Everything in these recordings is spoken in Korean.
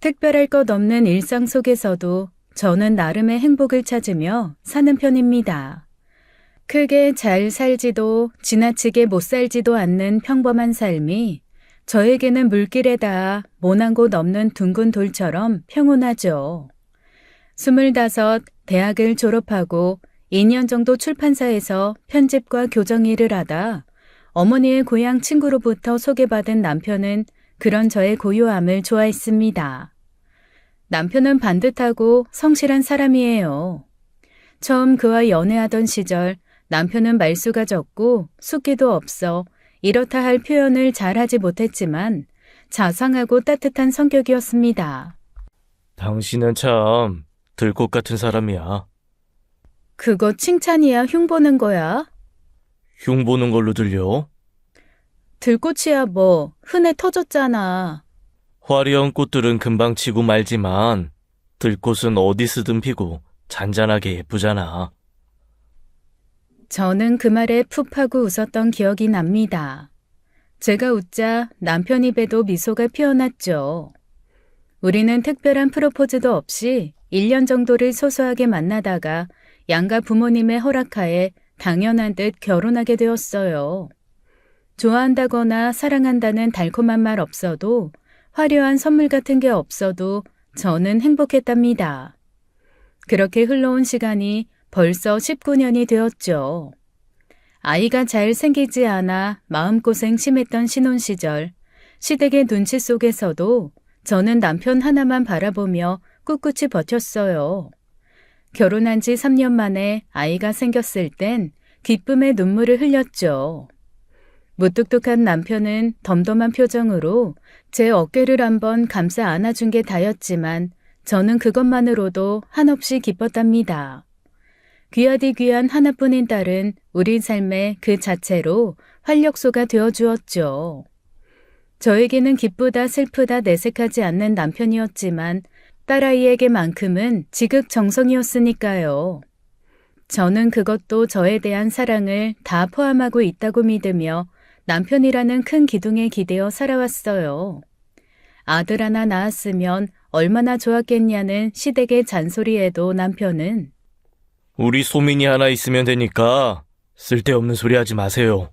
특별할 것 없는 일상 속에서도 저는 나름의 행복을 찾으며 사는 편입니다. 크게 잘 살지도 지나치게 못 살지도 않는 평범한 삶이 저에게는 물길에 닿아 모난 곳 없는 둥근 돌처럼 평온하죠. 25, 대학을 졸업하고 2년 정도 출판사에서 편집과 교정 일을 하다 어머니의 고향 친구로부터 소개받은 남편은 그런 저의 고요함을 좋아했습니다. 남편은 반듯하고 성실한 사람이에요. 처음 그와 연애하던 시절 남편은 말수가 적고 숫기도 없어 이렇다 할 표현을 잘하지 못했지만 자상하고 따뜻한 성격이었습니다. 당신은 참 들꽃 같은 사람이야. 그거 칭찬이야, 흉보는 거야? 흉보는 걸로 들려? 들꽃이야 뭐 흔해 터졌잖아. 화려한 꽃들은 금방 치고 말지만 들꽃은 어디 쓰든 피고 잔잔하게 예쁘잖아. 저는 그 말에 푹 하고 웃었던 기억이 납니다. 제가 웃자 남편 입에도 미소가 피어났죠. 우리는 특별한 프로포즈도 없이 1년 정도를 소소하게 만나다가 양가 부모님의 허락하에 당연한 듯 결혼하게 되었어요. 좋아한다거나 사랑한다는 달콤한 말 없어도 화려한 선물 같은 게 없어도 저는 행복했답니다. 그렇게 흘러온 시간이 벌써 19년이 되었죠. 아이가 잘 생기지 않아 마음고생 심했던 신혼시절, 시댁의 눈치 속에서도 저는 남편 하나만 바라보며 꿋꿋이 버텼어요. 결혼한 지 3년 만에 아이가 생겼을 땐 기쁨의 눈물을 흘렸죠. 무뚝뚝한 남편은 덤덤한 표정으로 제 어깨를 한번 감싸 안아준 게 다였지만 저는 그것만으로도 한없이 기뻤답니다. 귀하디 귀한 하나뿐인 딸은 우리 삶의 그 자체로 활력소가 되어주었죠. 저에게는 기쁘다 슬프다 내색하지 않는 남편이었지만 딸아이에게만큼은 지극정성이었으니까요. 저는 그것도 저에 대한 사랑을 다 포함하고 있다고 믿으며 남편이라는 큰 기둥에 기대어 살아왔어요. 아들 하나 낳았으면 얼마나 좋았겠냐는 시댁의 잔소리에도 남편은 우리 소민이 하나 있으면 되니까 쓸데없는 소리 하지 마세요.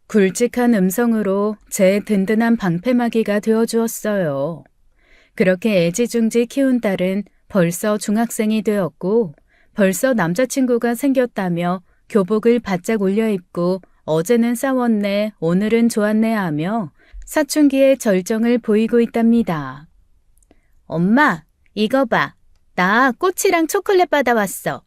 굵직한 음성으로 제 든든한 방패막이가 되어주었어요. 그렇게 애지중지 키운 딸은 벌써 중학생이 되었고 벌써 남자친구가 생겼다며 교복을 바짝 올려 입고 어제는 싸웠네, 오늘은 좋았네 하며 사춘기의 절정을 보이고 있답니다. 엄마, 이거 봐. 나 꽃이랑 초콜릿 받아왔어.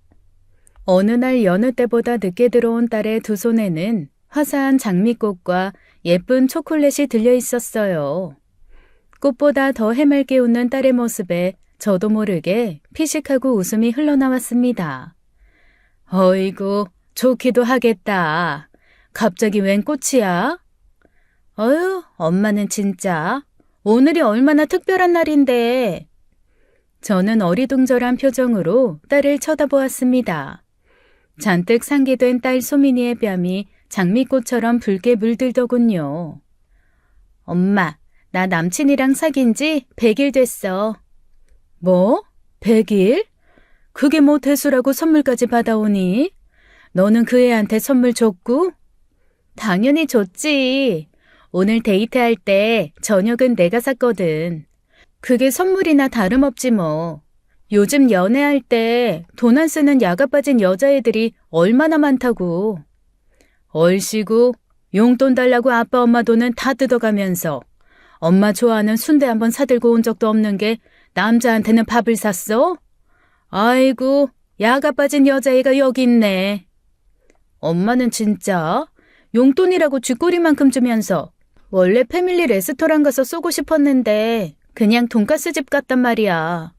어느 날 여느 때보다 늦게 들어온 딸의 두 손에는 화사한 장미꽃과 예쁜 초콜릿이 들려 있었어요. 꽃보다 더 해맑게 웃는 딸의 모습에 저도 모르게 피식하고 웃음이 흘러나왔습니다. 어이구, 좋기도 하겠다. 갑자기 웬 꽃이야? 어휴, 엄마는 진짜. 오늘이 얼마나 특별한 날인데. 저는 어리둥절한 표정으로 딸을 쳐다보았습니다. 잔뜩 상기된 딸 소민이의 뺨이 장미꽃처럼 붉게 물들더군요. 엄마, 나 남친이랑 사귄 지 100일 됐어. 뭐? 100일? 그게 뭐 대수라고 선물까지 받아오니? 너는 그 애한테 선물 줬고? 당연히 줬지. 오늘 데이트할 때 저녁은 내가 샀거든. 그게 선물이나 다름없지 뭐. 요즘 연애할 때 돈 안 쓰는 야가 빠진 여자애들이 얼마나 많다고. 얼씨구 용돈 달라고 아빠 엄마 돈은 다 뜯어가면서 엄마 좋아하는 순대 한번 사들고 온 적도 없는 게 남자한테는 밥을 샀어? 아이고, 야가 빠진 여자애가 여기 있네. 엄마는 진짜 용돈이라고 쥐꼬리만큼 주면서 원래 패밀리 레스토랑 가서 쏘고 싶었는데 그냥 돈가스 집 갔단 말이야.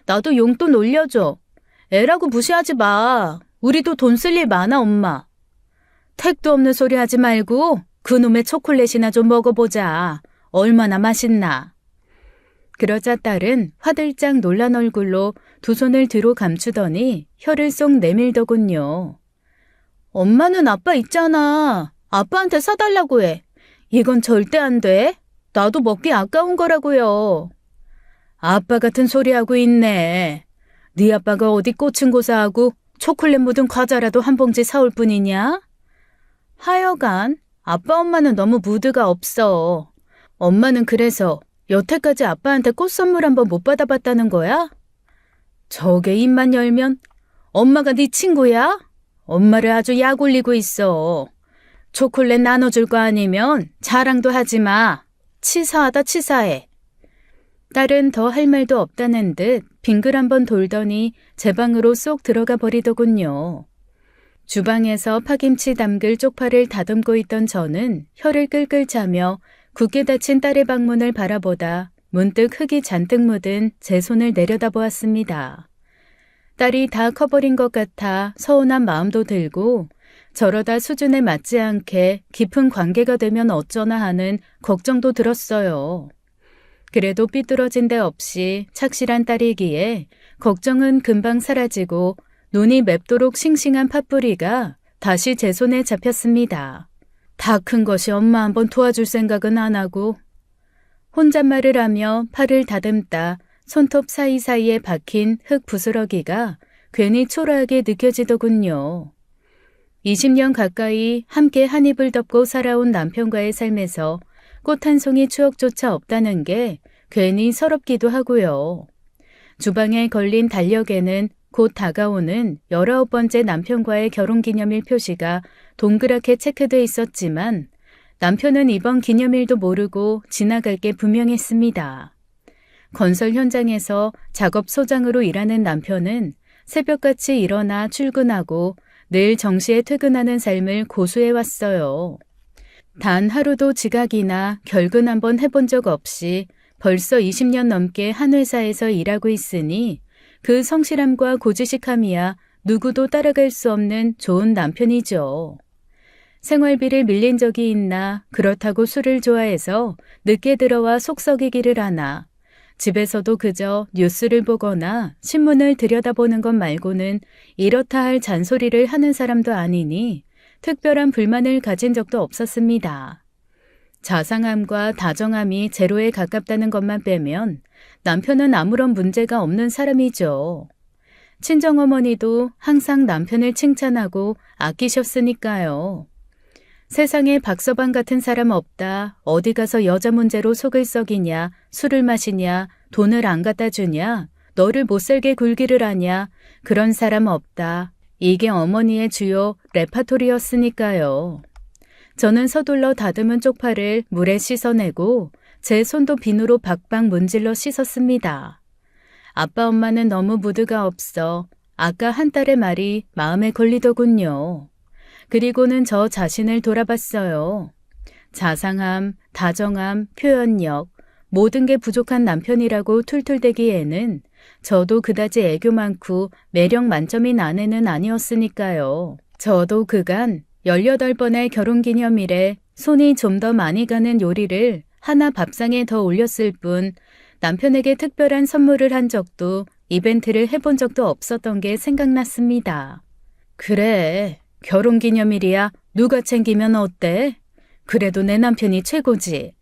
나도 용돈 올려줘. 애라고 무시하지 마. 우리도 돈 쓸 일 많아, 엄마. 택도 없는 소리 하지 말고 그놈의 초콜릿이나 좀 먹어보자. 얼마나 맛있나. 그러자 딸은 화들짝 놀란 얼굴로 두 손을 뒤로 감추더니 혀를 쏙 내밀더군요. 엄마는 아빠 있잖아. 아빠한테 사달라고 해. 이건 절대 안 돼. 나도 먹기 아까운 거라고요. 아빠 같은 소리 하고 있네. 네 아빠가 어디 꽃은 고사하고 초콜릿 묻은 과자라도 한 봉지 사올 뿐이냐? 하여간 아빠 엄마는 너무 무드가 없어. 엄마는 그래서 여태까지 아빠한테 꽃 선물 한번 못 받아봤다는 거야? 저게 입만 열면 엄마가 네 친구야? 엄마를 아주 약 올리고 있어. 초콜릿 나눠줄 거 아니면 자랑도 하지 마. 치사하다 치사해. 딸은 더 할 말도 없다는 듯 빙글 한번 돌더니 제 방으로 쏙 들어가 버리더군요. 주방에서 파김치 담글 쪽파를 다듬고 있던 저는 혀를 끌끌 차며 굳게 닫힌 딸의 방문을 바라보다 문득 흙이 잔뜩 묻은 제 손을 내려다보았습니다. 딸이 다 커버린 것 같아 서운한 마음도 들고 저러다 수준에 맞지 않게 깊은 관계가 되면 어쩌나 하는 걱정도 들었어요. 그래도 삐뚤어진 데 없이 착실한 딸이기에 걱정은 금방 사라지고 눈이 맵도록 싱싱한 팥뿌리가 다시 제 손에 잡혔습니다. 다 큰 것이 엄마 한번 도와줄 생각은 안 하고. 혼잣말을 하며 팔을 다듬다 손톱 사이사이에 박힌 흙 부스러기가 괜히 초라하게 느껴지더군요. 20년 가까이 함께 한 입을 덮고 살아온 남편과의 삶에서 꽃 한 송이 추억조차 없다는 게 괜히 서럽기도 하고요. 주방에 걸린 달력에는 곧 다가오는 19번째 남편과의 결혼기념일 표시가 동그랗게 체크돼 있었지만 남편은 이번 기념일도 모르고 지나갈 게 분명했습니다. 건설 현장에서 작업 소장으로 일하는 남편은 새벽같이 일어나 출근하고 늘 정시에 퇴근하는 삶을 고수해왔어요. 단 하루도 지각이나 결근 한번 해본 적 없이 벌써 20년 넘게 한 회사에서 일하고 있으니 그 성실함과 고지식함이야 누구도 따라갈 수 없는 좋은 남편이죠. 생활비를 밀린 적이 있나 그렇다고 술을 좋아해서 늦게 들어와 속 썩이기를 하나 집에서도 그저 뉴스를 보거나 신문을 들여다보는 것 말고는 이렇다 할 잔소리를 하는 사람도 아니니 특별한 불만을 가진 적도 없었습니다. 자상함과 다정함이 제로에 가깝다는 것만 빼면 남편은 아무런 문제가 없는 사람이죠. 친정어머니도 항상 남편을 칭찬하고 아끼셨으니까요. 세상에 박서방 같은 사람 없다. 어디 가서 여자 문제로 속을 썩이냐, 술을 마시냐, 돈을 안 갖다 주냐, 너를 못살게 굴기를 하냐, 그런 사람 없다. 이게 어머니의 주요 레파토리였으니까요. 저는 서둘러 다듬은 쪽파를 물에 씻어내고 제 손도 비누로 박박 문질러 씻었습니다. 아빠 엄마는 너무 무드가 없어 아까 한 딸의 말이 마음에 걸리더군요. 그리고는 저 자신을 돌아봤어요. 자상함, 다정함, 표현력, 모든 게 부족한 남편이라고 툴툴대기에는 저도 그다지 애교 많고 매력 만점인 아내는 아니었으니까요. 저도 그간 18번의 결혼기념일에 손이 좀 더 많이 가는 요리를 하나 밥상에 더 올렸을 뿐 남편에게 특별한 선물을 한 적도 이벤트를 해본 적도 없었던 게 생각났습니다. 그래, 결혼기념일이야 누가 챙기면 어때? 그래도 내 남편이 최고지.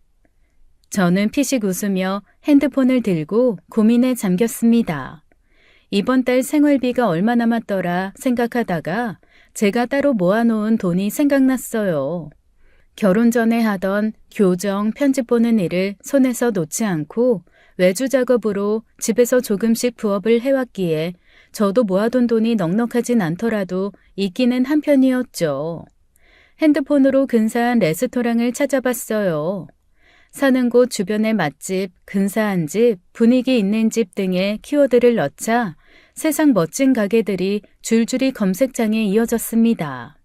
저는 피식 웃으며 핸드폰을 들고 고민에 잠겼습니다. 이번 달 생활비가 얼마 남았더라 생각하다가 제가 따로 모아놓은 돈이 생각났어요. 결혼 전에 하던 교정, 편집 보는 일을 손에서 놓지 않고 외주 작업으로 집에서 조금씩 부업을 해왔기에 저도 모아둔 돈이 넉넉하진 않더라도 있기는 한편이었죠. 핸드폰으로 근사한 레스토랑을 찾아봤어요. 사는 곳 주변의 맛집, 근사한 집, 분위기 있는 집 등의 키워드를 넣자 세상 멋진 가게들이 줄줄이 검색창에 이어졌습니다.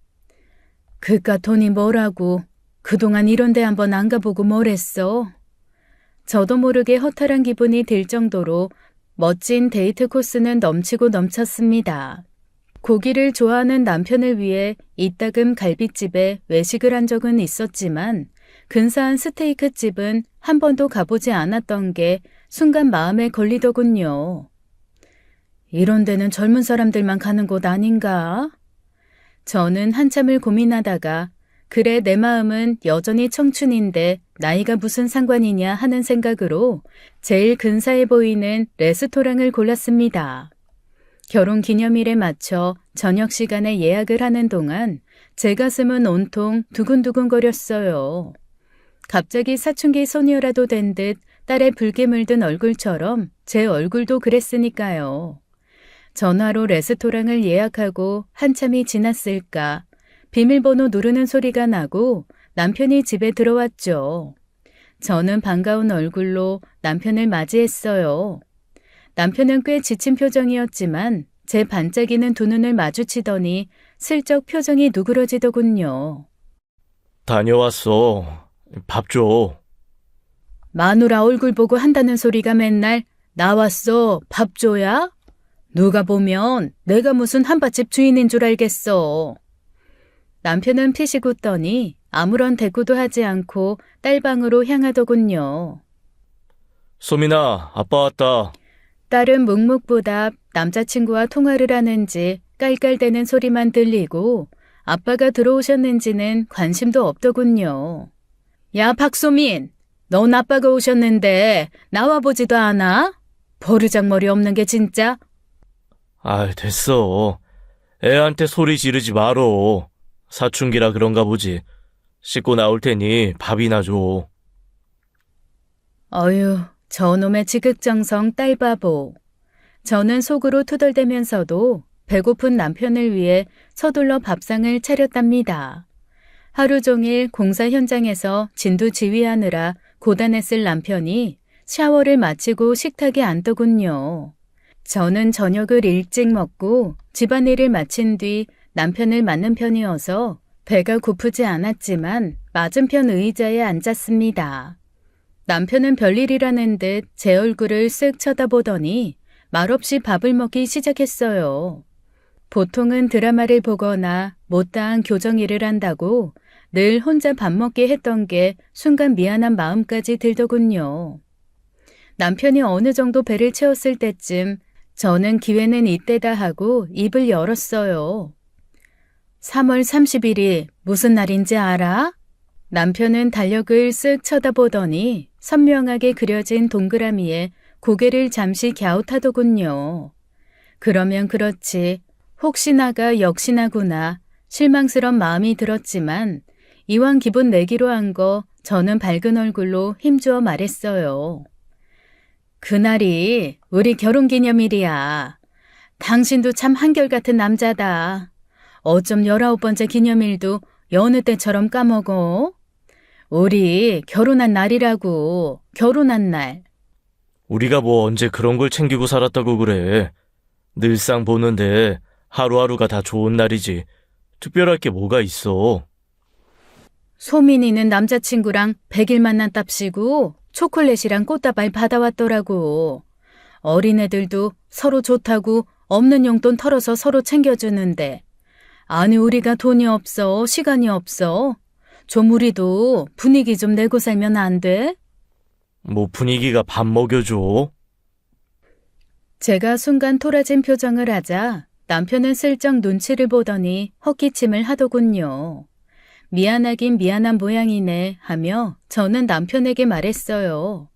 그깟 돈이 뭐라고, 그동안 이런 데 한번 안 가보고 뭘 했어? 저도 모르게 허탈한 기분이 들 정도로 멋진 데이트 코스는 넘치고 넘쳤습니다. 고기를 좋아하는 남편을 위해 이따금 갈비집에 외식을 한 적은 있었지만 근사한 스테이크 집은 한 번도 가보지 않았던 게 순간 마음에 걸리더군요. 이런 데는 젊은 사람들만 가는 곳 아닌가? 저는 한참을 고민하다가 그래 내 마음은 여전히 청춘인데 나이가 무슨 상관이냐 하는 생각으로 제일 근사해 보이는 레스토랑을 골랐습니다. 결혼 기념일에 맞춰 저녁 시간에 예약을 하는 동안 제 가슴은 온통 두근두근거렸어요. 갑자기 사춘기 소녀라도 된 듯 딸의 붉게 물든 얼굴처럼 제 얼굴도 그랬으니까요. 전화로 레스토랑을 예약하고 한참이 지났을까 비밀번호 누르는 소리가 나고 남편이 집에 들어왔죠. 저는 반가운 얼굴로 남편을 맞이했어요. 남편은 꽤 지친 표정이었지만 제 반짝이는 두 눈을 마주치더니 슬쩍 표정이 누그러지더군요. 다녀왔어. 밥 줘. 마누라 얼굴 보고 한다는 소리가 맨날 나왔어, 밥 줘야? 누가 보면 내가 무슨 한밭집 주인인 줄 알겠어. 남편은 피식 웃더니 아무런 대꾸도 하지 않고 딸방으로 향하더군요. 소민아, 아빠 왔다. 딸은 묵묵부답 남자친구와 통화를 하는지 깔깔대는 소리만 들리고 아빠가 들어오셨는지는 관심도 없더군요. 야, 박소민, 넌 아빠가 오셨는데 나와보지도 않아? 버르장머리 없는 게 진짜? 아, 됐어. 애한테 소리 지르지 말어. 사춘기라 그런가 보지. 씻고 나올 테니 밥이나 줘. 어휴, 저놈의 지극정성 딸바보. 저는 속으로 투덜대면서도 배고픈 남편을 위해 서둘러 밥상을 차렸답니다. 하루 종일 공사 현장에서 진두지휘하느라 고단했을 남편이 샤워를 마치고 식탁에 앉더군요. 저는 저녁을 일찍 먹고 집안일을 마친 뒤 남편을 맞는 편이어서 배가 고프지 않았지만 맞은편 의자에 앉았습니다. 남편은 별일이라는 듯 제 얼굴을 쓱 쳐다보더니 말없이 밥을 먹기 시작했어요. 보통은 드라마를 보거나 못다한 교정일을 한다고 늘 혼자 밥 먹게 했던 게 순간 미안한 마음까지 들더군요. 남편이 어느 정도 배를 채웠을 때쯤 저는 기회는 이때다 하고 입을 열었어요. 3월 30일이 무슨 날인지 알아? 남편은 달력을 쓱 쳐다보더니 선명하게 그려진 동그라미에 고개를 잠시 갸웃하더군요. 그러면 그렇지 혹시나가 역시나구나 실망스런 마음이 들었지만 이왕 기분 내기로 한 거 저는 밝은 얼굴로 힘주어 말했어요. 그날이 우리 결혼기념일이야. 당신도 참 한결같은 남자다. 어쩜 19번째 기념일도 여느 때처럼 까먹어? 우리 결혼한 날이라고, 결혼한 날. 우리가 뭐 언제 그런 걸 챙기고 살았다고 그래. 늘상 보는데 하루하루가 다 좋은 날이지. 특별할 게 뭐가 있어. 소민이는 남자친구랑 100일 만났답시고 초콜릿이랑 꽃다발 받아왔더라고. 어린애들도 서로 좋다고 없는 용돈 털어서 서로 챙겨주는데 아니 우리가 돈이 없어 시간이 없어. 좀 우리도 분위기 좀 내고 살면 안 돼? 뭐 분위기가 밥 먹여줘. 제가 순간 토라진 표정을 하자 남편은 슬쩍 눈치를 보더니 헛기침을 하더군요. 미안하긴 미안한 모양이네 하며 저는 남편에게 말했어요.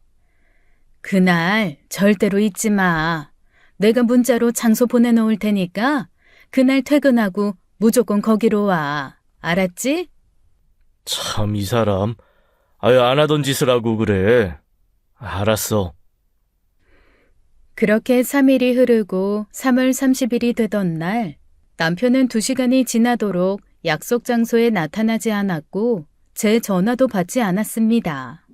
그날 절대로 잊지 마. 내가 문자로 장소 보내놓을 테니까 그날 퇴근하고 무조건 거기로 와. 알았지? 참, 이 사람. 아유, 안 하던 짓을 하고 그래. 알았어. 그렇게 3일이 흐르고 3월 30일이 되던 날 남편은 2시간이 지나도록 약속 장소에 나타나지 않았고 제 전화도 받지 않았습니다.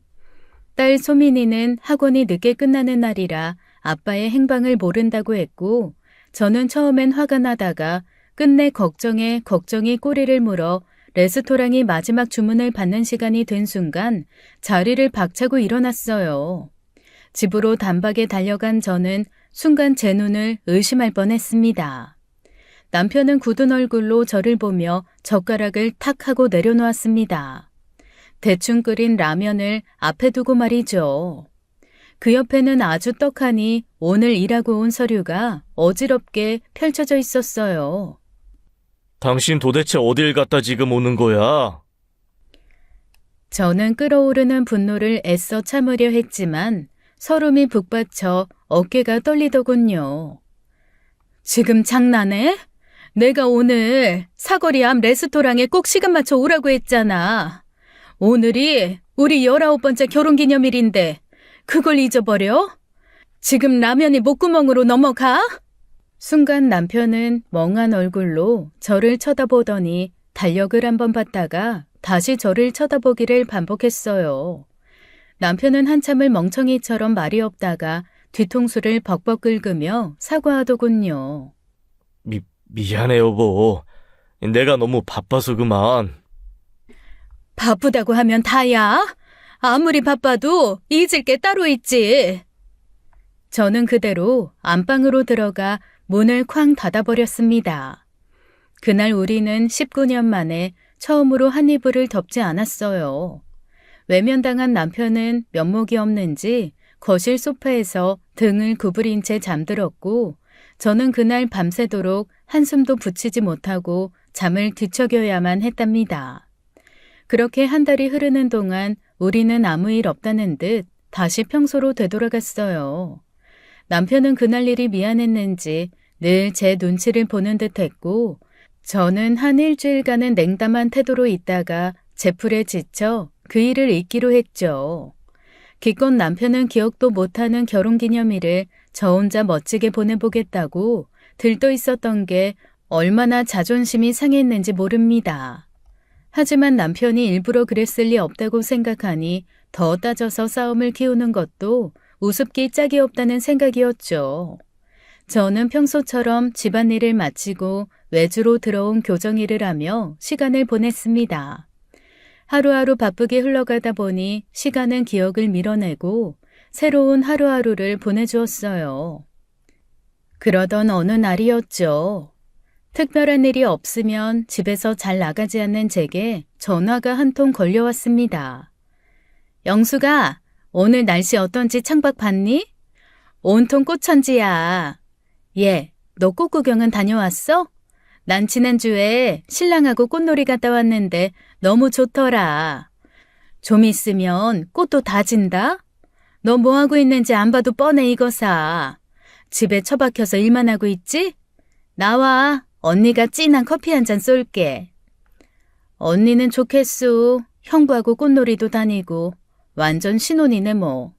딸 소민이는 학원이 늦게 끝나는 날이라 아빠의 행방을 모른다고 했고 저는 처음엔 화가 나다가 끝내 걱정에 걱정이 꼬리를 물어 레스토랑이 마지막 주문을 받는 시간이 된 순간 자리를 박차고 일어났어요. 집으로 단박에 달려간 저는 순간 제 눈을 의심할 뻔했습니다. 남편은 굳은 얼굴로 저를 보며 젓가락을 탁 하고 내려놓았습니다. 대충 끓인 라면을 앞에 두고 말이죠. 그 옆에는 아주 떡하니 오늘 일하고 온 서류가 어지럽게 펼쳐져 있었어요. 당신 도대체 어딜 갔다 지금 오는 거야? 저는 끓어오르는 분노를 애써 참으려 했지만 설움이 북받쳐 어깨가 떨리더군요. 지금 장난해? 내가 오늘 사거리 앞 레스토랑에 꼭 시간 맞춰 오라고 했잖아. 오늘이 우리 19번째 결혼기념일인데 그걸 잊어버려? 지금 라면이 목구멍으로 넘어가? 순간 남편은 멍한 얼굴로 저를 쳐다보더니 달력을 한번 봤다가 다시 저를 쳐다보기를 반복했어요. 남편은 한참을 멍청이처럼 말이 없다가 뒤통수를 벅벅 긁으며 사과하더군요. 미안해, 여보. 내가 너무 바빠서 그만. 바쁘다고 하면 다야? 아무리 바빠도 잊을 게 따로 있지. 저는 그대로 안방으로 들어가 문을 쾅 닫아버렸습니다. 그날 우리는 19년 만에 처음으로 한 이불을 덮지 않았어요. 외면당한 남편은 면목이 없는지 거실 소파에서 등을 구부린 채 잠들었고 저는 그날 밤새도록 한숨도 붙이지 못하고 잠을 뒤척여야만 했답니다. 그렇게 한 달이 흐르는 동안 우리는 아무 일 없다는 듯 다시 평소로 되돌아갔어요. 남편은 그날 일이 미안했는지 늘 제 눈치를 보는 듯 했고 저는 한 일주일간은 냉담한 태도로 있다가 제풀에 지쳐 그 일을 잊기로 했죠. 기껏 남편은 기억도 못하는 결혼기념일을 저 혼자 멋지게 보내보겠다고 들떠 있었던 게 얼마나 자존심이 상했는지 모릅니다. 하지만 남편이 일부러 그랬을 리 없다고 생각하니 더 따져서 싸움을 키우는 것도 우습기 짝이 없다는 생각이었죠. 저는 평소처럼 집안일을 마치고 외주로 들어온 교정일을 하며 시간을 보냈습니다. 하루하루 바쁘게 흘러가다 보니 시간은 기억을 밀어내고 새로운 하루하루를 보내주었어요. 그러던 어느 날이었죠. 특별한 일이 없으면 집에서 잘 나가지 않는 제게 전화가 한 통 걸려왔습니다. 영수가 오늘 날씨 어떤지 창밖 봤니? 온통 꽃천지야. 예, 너 꽃구경은 다녀왔어? 난 지난주에 신랑하고 꽃놀이 갔다 왔는데 너무 좋더라. 좀 있으면 꽃도 다 진다? 너 뭐하고 있는지 안 봐도 뻔해 이거사. 집에 처박혀서 일만 하고 있지? 나와. 언니가 진한 커피 한 잔 쏠게. 언니는 좋겠수. 형부하고 꽃놀이도 다니고 완전 신혼이네 뭐.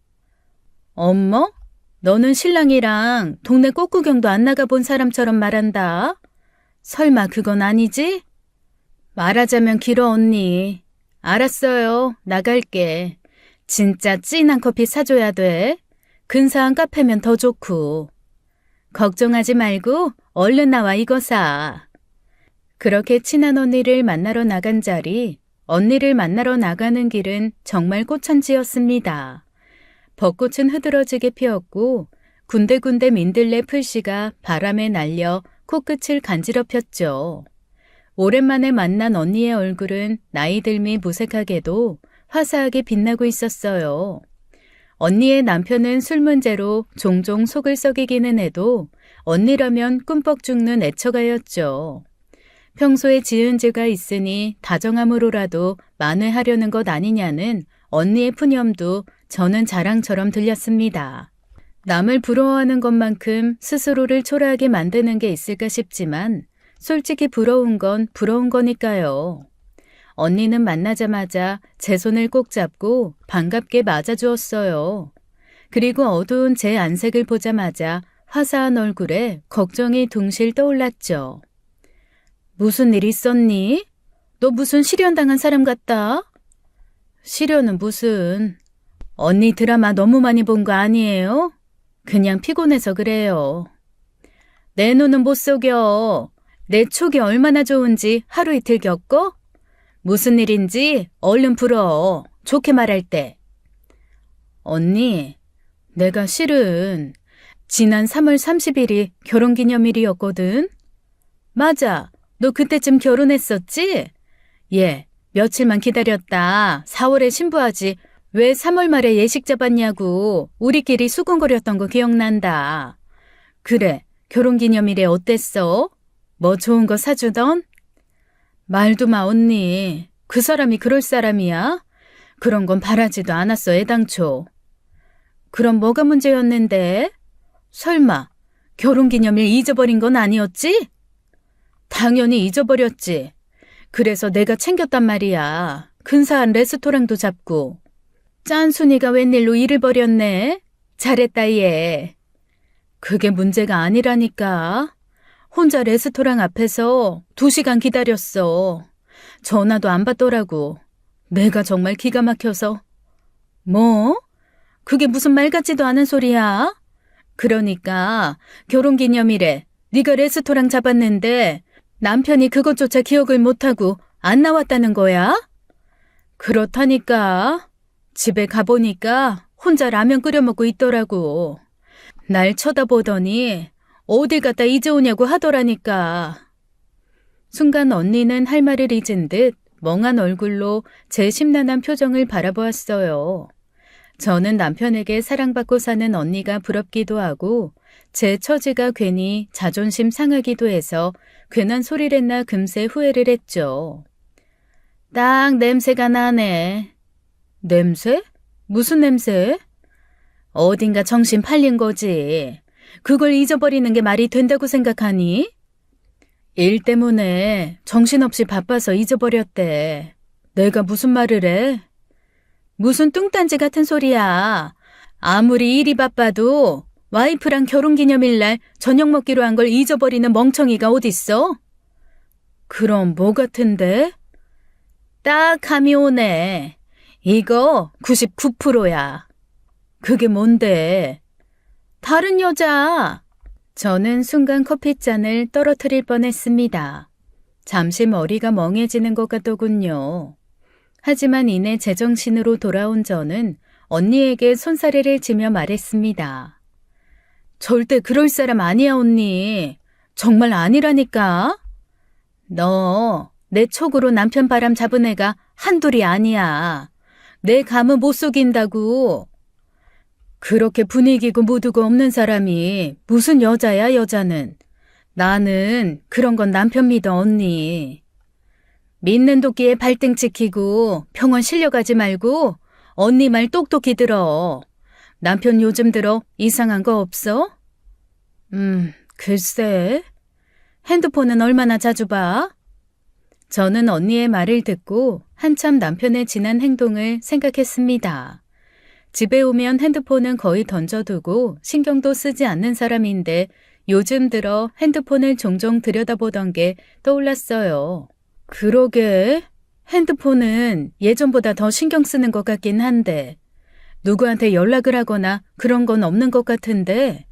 엄머? 너는 신랑이랑 동네 꽃구경도 안 나가본 사람처럼 말한다. 설마 그건 아니지? 말하자면 길어 언니. 알았어요. 나갈게. 진짜 진한 커피 사줘야 돼. 근사한 카페면 더 좋고. 걱정하지 말고 얼른 나와 이거 사. 그렇게 친한 언니를 만나러 나간 자리, 언니를 만나러 나가는 길은 정말 꽃천지였습니다. 벚꽃은 흐드러지게 피었고 군데군데 민들레 풀씨가 바람에 날려 코끝을 간지럽혔죠. 오랜만에 만난 언니의 얼굴은 나이 들미 무색하게도 화사하게 빛나고 있었어요. 언니의 남편은 술 문제로 종종 속을 썩이기는 해도 언니라면 꿈뻑 죽는 애처가였죠. 평소에 지은 죄가 있으니 다정함으로라도 만회하려는 것 아니냐는 언니의 푸념도 저는 자랑처럼 들렸습니다. 남을 부러워하는 것만큼 스스로를 초라하게 만드는 게 있을까 싶지만 솔직히 부러운 건 부러운 거니까요. 언니는 만나자마자 제 손을 꼭 잡고 반갑게 맞아주었어요. 그리고 어두운 제 안색을 보자마자 화사한 얼굴에 걱정이 둥실 떠올랐죠. 무슨 일 있었니? 너 무슨 실연당한 사람 같다? 실연은 무슨... 언니 드라마 너무 많이 본 거 아니에요? 그냥 피곤해서 그래요. 내 눈은 못 속여. 내 촉이 얼마나 좋은지 하루 이틀 겪어? 무슨 일인지 얼른 불어. 좋게 말할 때. 언니, 내가 실은 지난 3월 30일이 결혼기념일이었거든. 맞아. 너 그때쯤 결혼했었지? 예, 며칠만 기다렸다. 4월에 신부하지. 왜 3월 말에 예식 잡았냐고 우리끼리 수군거렸던 거 기억난다. 그래, 결혼기념일에 어땠어? 뭐 좋은 거 사주던? 말도 마 언니. 그 사람이 그럴 사람이야? 그런 건 바라지도 않았어, 애당초. 그럼 뭐가 문제였는데? 설마 결혼기념일 잊어버린 건 아니었지? 당연히 잊어버렸지. 그래서 내가 챙겼단 말이야. 근사한 레스토랑도 잡고. 짠순이가 웬일로 일을 벌였네? 잘했다, 얘. 그게 문제가 아니라니까. 혼자 레스토랑 앞에서 2시간 기다렸어. 전화도 안 받더라고. 내가 정말 기가 막혀서. 뭐? 그게 무슨 말 같지도 않은 소리야? 그러니까 결혼기념일에 네가 레스토랑 잡았는데 남편이 그것조차 기억을 못하고 안 나왔다는 거야? 그렇다니까. 집에 가보니까 혼자 라면 끓여 먹고 있더라고. 날 쳐다보더니 어딜 갔다 이제 오냐고 하더라니까. 순간 언니는 할 말을 잊은 듯 멍한 얼굴로 제 심란한 표정을 바라보았어요. 저는 남편에게 사랑받고 사는 언니가 부럽기도 하고 제 처지가 괜히 자존심 상하기도 해서 괜한 소리를 했나 금세 후회를 했죠. 딱 냄새가 나네. 냄새? 무슨 냄새? 어딘가 정신 팔린 거지. 그걸 잊어버리는 게 말이 된다고 생각하니? 일 때문에 정신없이 바빠서 잊어버렸대. 내가 무슨 말을 해? 무슨 뚱딴지 같은 소리야. 아무리 일이 바빠도 와이프랑 결혼기념일날 저녁 먹기로 한 걸 잊어버리는 멍청이가 어딨어? 그럼 뭐 같은데? 딱 감이 오네. 이거 99%야. 그게 뭔데? 다른 여자. 저는 순간 커피잔을 떨어뜨릴 뻔했습니다. 잠시 머리가 멍해지는 것 같더군요. 하지만 이내 제정신으로 돌아온 저는 언니에게 손사래를 치며 말했습니다. 절대 그럴 사람 아니야, 언니. 정말 아니라니까. 너 내 촉으로 남편 바람 잡은 애가 한둘이 아니야. 내 감은 못 속인다고. 그렇게 분위기고 무드고 없는 사람이 무슨 여자야, 여자는. 나는 그런 건 남편 믿어, 언니. 믿는 도끼에 발등 찍히고 병원 실려가지 말고 언니 말 똑똑히 들어. 남편 요즘 들어 이상한 거 없어? 글쎄. 핸드폰은 얼마나 자주 봐? 저는 언니의 말을 듣고 한참 남편의 지난 행동을 생각했습니다. 집에 오면 핸드폰은 거의 던져두고 신경도 쓰지 않는 사람인데 요즘 들어 핸드폰을 종종 들여다보던 게 떠올랐어요. 그러게. 핸드폰은 예전보다 더 신경 쓰는 것 같긴 한데 누구한테 연락을 하거나 그런 건 없는 것 같은데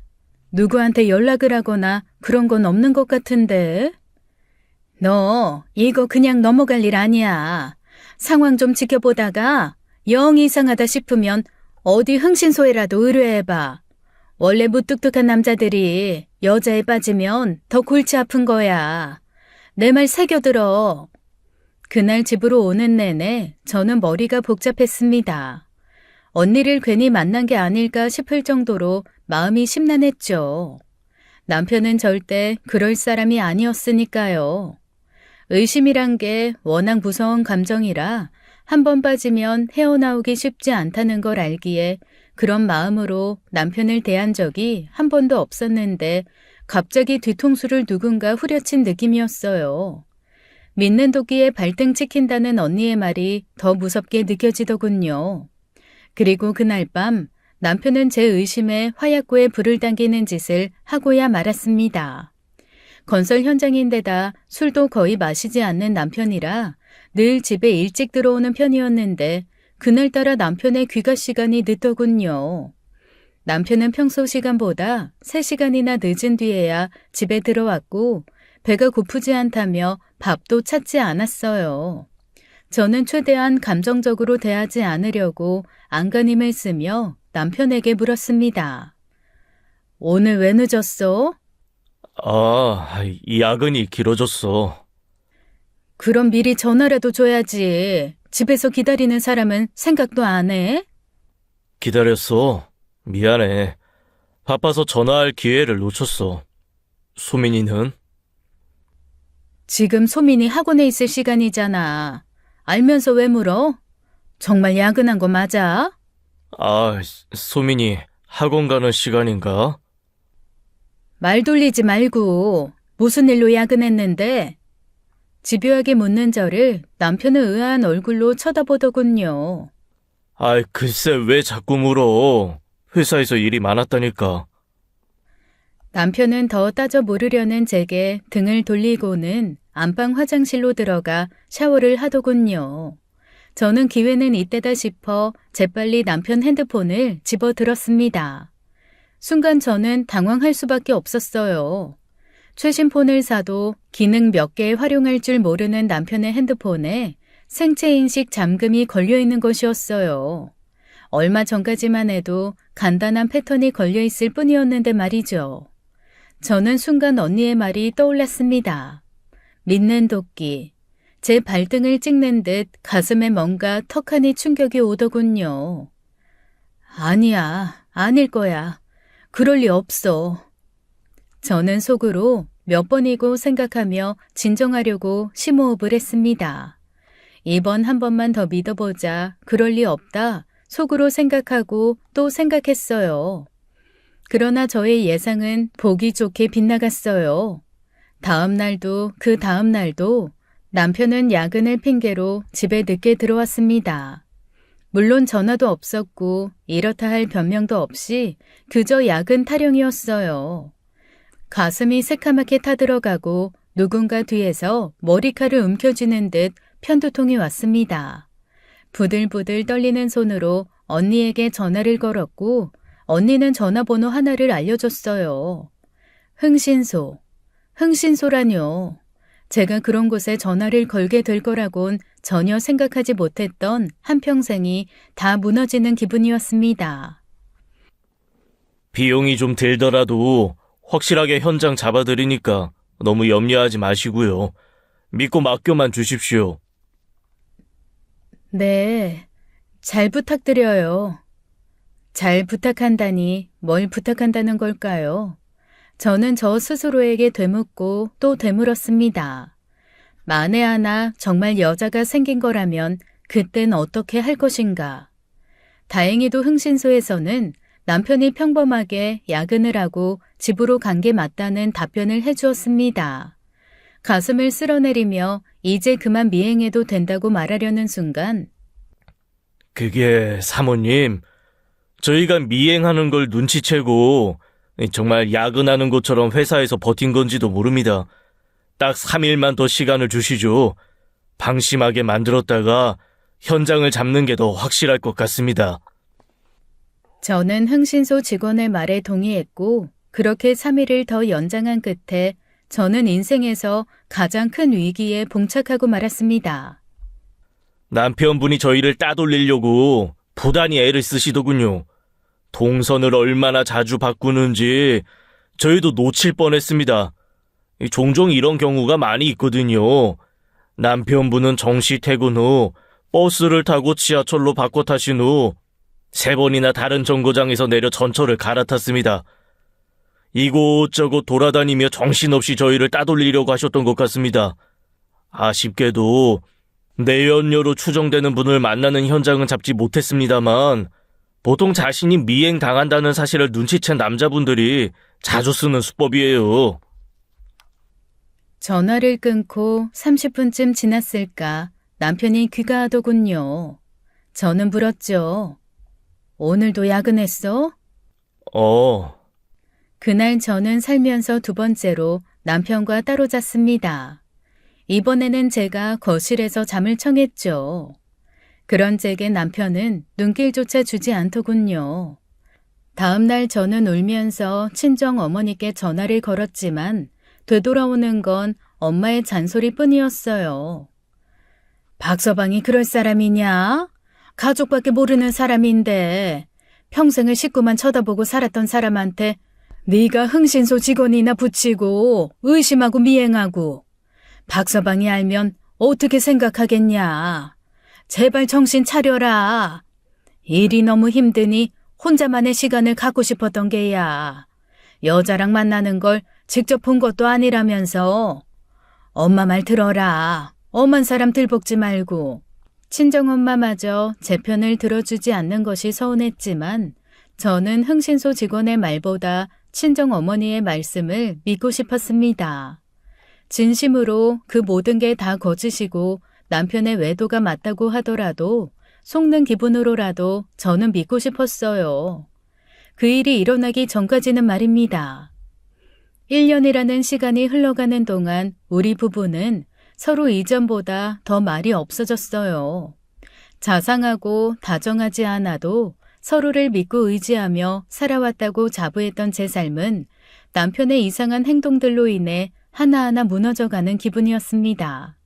너 이거 그냥 넘어갈 일 아니야. 상황 좀 지켜보다가 영 이상하다 싶으면 어디 흥신소에라도 의뢰해봐. 원래 무뚝뚝한 남자들이 여자에 빠지면 더 골치 아픈 거야. 내 말 새겨들어. 그날 집으로 오는 내내 저는 머리가 복잡했습니다. 언니를 괜히 만난 게 아닐까 싶을 정도로 마음이 심란했죠. 남편은 절대 그럴 사람이 아니었으니까요. 의심이란 게 워낙 무서운 감정이라 한 번 빠지면 헤어나오기 쉽지 않다는 걸 알기에 그런 마음으로 남편을 대한 적이 한 번도 없었는데 갑자기 뒤통수를 누군가 후려친 느낌이었어요. 믿는 도끼에 발등 찍힌다는 언니의 말이 더 무섭게 느껴지더군요. 그리고 그날 밤 남편은 제 의심에 화약고에 불을 당기는 짓을 하고야 말았습니다. 건설 현장인데다 술도 거의 마시지 않는 남편이라 늘 집에 일찍 들어오는 편이었는데 그날따라 남편의 귀가 시간이 늦더군요. 남편은 평소 시간보다 3시간이나 늦은 뒤에야 집에 들어왔고 배가 고프지 않다며 밥도 찾지 않았어요. 저는 최대한 감정적으로 대하지 않으려고 안간힘을 쓰며 남편에게 물었습니다. 오늘 왜 늦었어? 야근이 길어졌어. 그럼 미리 전화라도 줘야지. 집에서 기다리는 사람은 생각도 안 해? 기다렸어. 미안해. 바빠서 전화할 기회를 놓쳤어. 소민이는? 지금 소민이 학원에 있을 시간이잖아. 알면서 왜 물어? 정말 야근한 거 맞아? 아, 소민이 학원 가는 시간인가? 말 돌리지 말고 무슨 일로 야근했는데? 집요하게 묻는 저를 남편은 의아한 얼굴로 쳐다보더군요. 아이, 글쎄 왜 자꾸 물어. 회사에서 일이 많았다니까. 남편은 더 따져 물으려는 제게 등을 돌리고는 안방 화장실로 들어가 샤워를 하더군요. 저는 기회는 이때다 싶어 재빨리 남편 핸드폰을 집어 들었습니다. 순간 저는 당황할 수밖에 없었어요. 최신 폰을 사도 기능 몇 개 활용할 줄 모르는 남편의 핸드폰에 생체인식 잠금이 걸려 있는 것이었어요. 얼마 전까지만 해도 간단한 패턴이 걸려 있을 뿐이었는데 말이죠. 저는 순간 언니의 말이 떠올랐습니다. 믿는 도끼. 제 발등을 찍는 듯 가슴에 뭔가 턱하니 충격이 오더군요. 아니야, 아닐 거야. 그럴 리 없어. 저는 속으로 몇 번이고 생각하며 진정하려고 심호흡을 했습니다. 이번 한 번만 더 믿어보자. 그럴 리 없다. 속으로 생각하고 또 생각했어요. 그러나 저의 예상은 보기 좋게 빗나갔어요. 다음 날도 그 다음 날도 남편은 야근을 핑계로 집에 늦게 들어왔습니다. 물론 전화도 없었고 이렇다 할 변명도 없이 그저 야근 타령이었어요. 가슴이 새카맣게 타들어가고 누군가 뒤에서 머리칼을 움켜쥐는 듯 편두통이 왔습니다. 부들부들 떨리는 손으로 언니에게 전화를 걸었고 언니는 전화번호 하나를 알려줬어요. 흥신소라뇨. 제가 그런 곳에 전화를 걸게 될 거라곤 전혀 생각하지 못했던 한평생이 다 무너지는 기분이었습니다. 비용이 좀 들더라도 확실하게 현장 잡아드리니까 너무 염려하지 마시고요. 믿고 맡겨만 주십시오. 네, 잘 부탁드려요. 잘 부탁한다니 뭘 부탁한다는 걸까요? 저는 저 스스로에게 되묻고 또 되물었습니다. 만에 하나 정말 여자가 생긴 거라면 그땐 어떻게 할 것인가? 다행히도 흥신소에서는 남편이 평범하게 야근을 하고 집으로 간 게 맞다는 답변을 해주었습니다. 가슴을 쓸어내리며 이제 그만 미행해도 된다고 말하려는 순간 그게 사모님, 저희가 미행하는 걸 눈치채고 정말 야근하는 것처럼 회사에서 버틴 건지도 모릅니다. 딱 3일만 더 시간을 주시죠. 방심하게 만들었다가 현장을 잡는 게 더 확실할 것 같습니다. 저는 흥신소 직원의 말에 동의했고 그렇게 3일을 더 연장한 끝에 저는 인생에서 가장 큰 위기에 봉착하고 말았습니다. 남편분이 저희를 따돌리려고 부단히 애를 쓰시더군요. 동선을 얼마나 자주 바꾸는지 저희도 놓칠 뻔했습니다. 종종 이런 경우가 많이 있거든요. 남편분은 정시 퇴근 후 버스를 타고 지하철로 바꿔 타신 후 3번이나 다른 정거장에서 내려 전철을 갈아탔습니다. 이곳저곳 돌아다니며 정신없이 저희를 따돌리려고 하셨던 것 같습니다. 아쉽게도 내연녀로 추정되는 분을 만나는 현장은 잡지 못했습니다만 보통 자신이 미행당한다는 사실을 눈치챈 남자분들이 자주 쓰는 수법이에요. 전화를 끊고 30분쯤 지났을까 남편이 귀가하더군요. 저는 물었죠. 오늘도 야근했어? 그날 저는 살면서 2번째로 남편과 따로 잤습니다. 이번에는 제가 거실에서 잠을 청했죠. 그런 제게 남편은 눈길조차 주지 않더군요. 다음 날 저는 울면서 친정 어머니께 전화를 걸었지만 되돌아오는 건 엄마의 잔소리뿐이었어요. 박서방이 그럴 사람이냐? 가족밖에 모르는 사람인데 평생을 식구만 쳐다보고 살았던 사람한테 네가 흥신소 직원이나 붙이고 의심하고 미행하고 박서방이 알면 어떻게 생각하겠냐. 제발 정신 차려라. 일이 너무 힘드니 혼자만의 시간을 갖고 싶었던 게야. 여자랑 만나는 걸 직접 본 것도 아니라면서. 엄마 말 들어라. 엄한 사람 들볶지 말고. 친정엄마마저 제 편을 들어주지 않는 것이 서운했지만 저는 흥신소 직원의 말보다 친정어머니의 말씀을 믿고 싶었습니다. 진심으로 그 모든 게 다 거짓이고 남편의 외도가 맞다고 하더라도 속는 기분으로라도 저는 믿고 싶었어요. 그 일이 일어나기 전까지는 말입니다. 1년이라는 시간이 흘러가는 동안 우리 부부는 서로 이전보다 더 말이 없어졌어요. 자상하고 다정하지 않아도 서로를 믿고 의지하며 살아왔다고 자부했던 제 삶은 남편의 이상한 행동들로 인해 하나하나 무너져가는 기분이었습니다.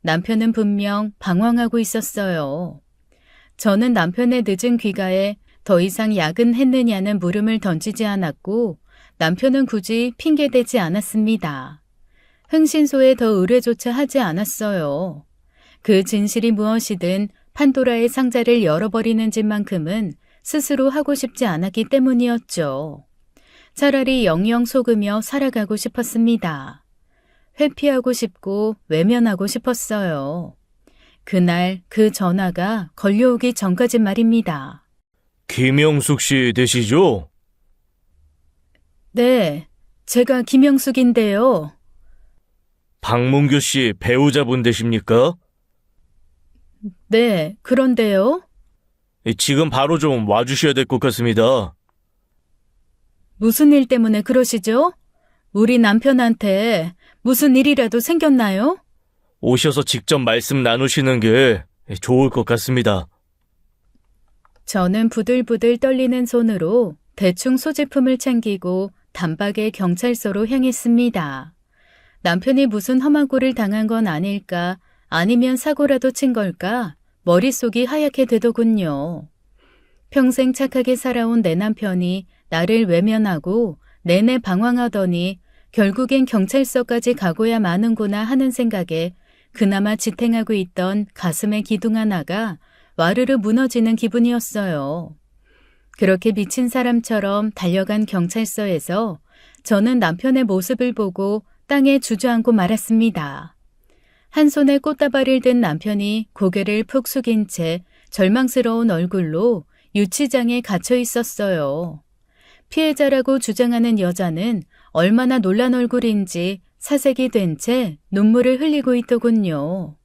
남편은 분명 방황하고 있었어요. 저는 남편의 늦은 귀가에 더 이상 야근했느냐는 물음을 던지지 않았고 남편은 굳이 핑계대지 않았습니다. 흥신소에 더 의뢰조차 하지 않았어요. 그 진실이 무엇이든 판도라의 상자를 열어버리는 짓만큼은 스스로 하고 싶지 않았기 때문이었죠. 차라리 영영 속으며 살아가고 싶었습니다. 회피하고 싶고 외면하고 싶었어요. 그날 그 전화가 걸려오기 전까지 말입니다. 김영숙 씨 되시죠? 네, 제가 김영숙인데요. 박문규 씨 배우자분 되십니까? 네, 그런데요. 지금 바로 좀 와주셔야 될 것 같습니다. 무슨 일 때문에 그러시죠? 우리 남편한테 무슨 일이라도 생겼나요? 오셔서 직접 말씀 나누시는 게 좋을 것 같습니다. 저는 부들부들 떨리는 손으로 대충 소지품을 챙기고 단박에 경찰서로 향했습니다. 남편이 무슨 험한 꼴을 당한 건 아닐까, 아니면 사고라도 친 걸까, 머릿속이 하얗게 되더군요. 평생 착하게 살아온 내 남편이 나를 외면하고 내내 방황하더니 결국엔 경찰서까지 가고야 마는구나 하는 생각에 그나마 지탱하고 있던 가슴의 기둥 하나가 와르르 무너지는 기분이었어요. 그렇게 미친 사람처럼 달려간 경찰서에서 저는 남편의 모습을 보고 땅에 주저앉고 말았습니다. 한 손에 꽃다발을 든 남편이 고개를 푹 숙인 채 절망스러운 얼굴로 유치장에 갇혀 있었어요. 피해자라고 주장하는 여자는 얼마나 놀란 얼굴인지 사색이 된 채 눈물을 흘리고 있더군요.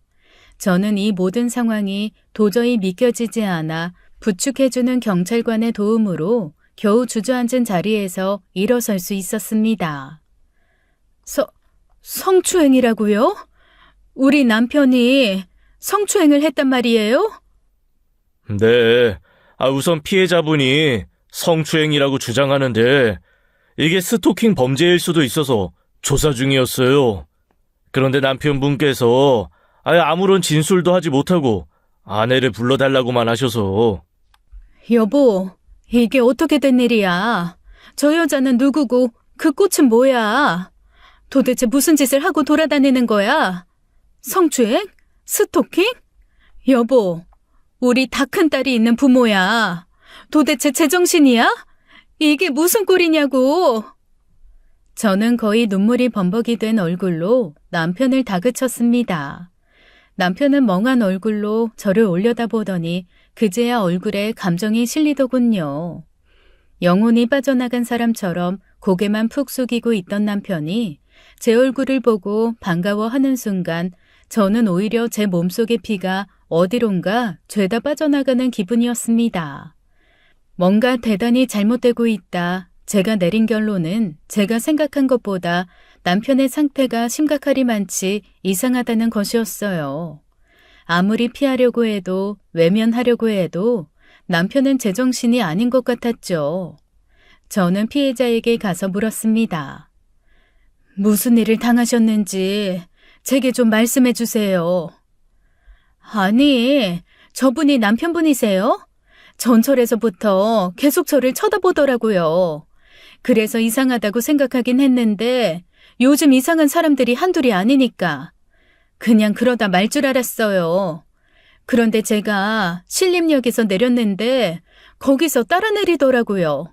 저는 이 모든 상황이 도저히 믿겨지지 않아 부축해주는 경찰관의 도움으로 겨우 주저앉은 자리에서 일어설 수 있었습니다. 성추행이라고요? 우리 남편이 성추행을 했단 말이에요? 네, 우선 피해자분이 성추행이라고 주장하는데 이게 스토킹 범죄일 수도 있어서 조사 중이었어요. 그런데 남편분께서 아무런 진술도 하지 못하고 아내를 불러달라고만 하셔서. 여보, 이게 어떻게 된 일이야? 저 여자는 누구고 그 꽃은 뭐야? 도대체 무슨 짓을 하고 돌아다니는 거야? 성추행? 스토킹? 여보, 우리 다 큰 딸이 있는 부모야. 도대체 제정신이야? 이게 무슨 꼴이냐고. 저는 거의 눈물이 범벅이 된 얼굴로 남편을 다그쳤습니다. 남편은 멍한 얼굴로 저를 올려다보더니 그제야 얼굴에 감정이 실리더군요. 영혼이 빠져나간 사람처럼 고개만 푹 숙이고 있던 남편이 제 얼굴을 보고 반가워하는 순간 저는 오히려 제 몸속의 피가 어디론가 죄다 빠져나가는 기분이었습니다. 뭔가 대단히 잘못되고 있다. 제가 내린 결론은 제가 생각한 것보다 남편의 상태가 심각하리만치 이상하다는 것이었어요. 아무리 피하려고 해도 외면하려고 해도 남편은 제정신이 아닌 것 같았죠. 저는 피해자에게 가서 물었습니다. 무슨 일을 당하셨는지 제게 좀 말씀해 주세요. 아니, 저분이 남편분이세요? 전철에서부터 계속 저를 쳐다보더라고요. 그래서 이상하다고 생각하긴 했는데 요즘 이상한 사람들이 한둘이 아니니까 그냥 그러다 말 줄 알았어요. 그런데 제가 신림역에서 내렸는데 거기서 따라 내리더라고요.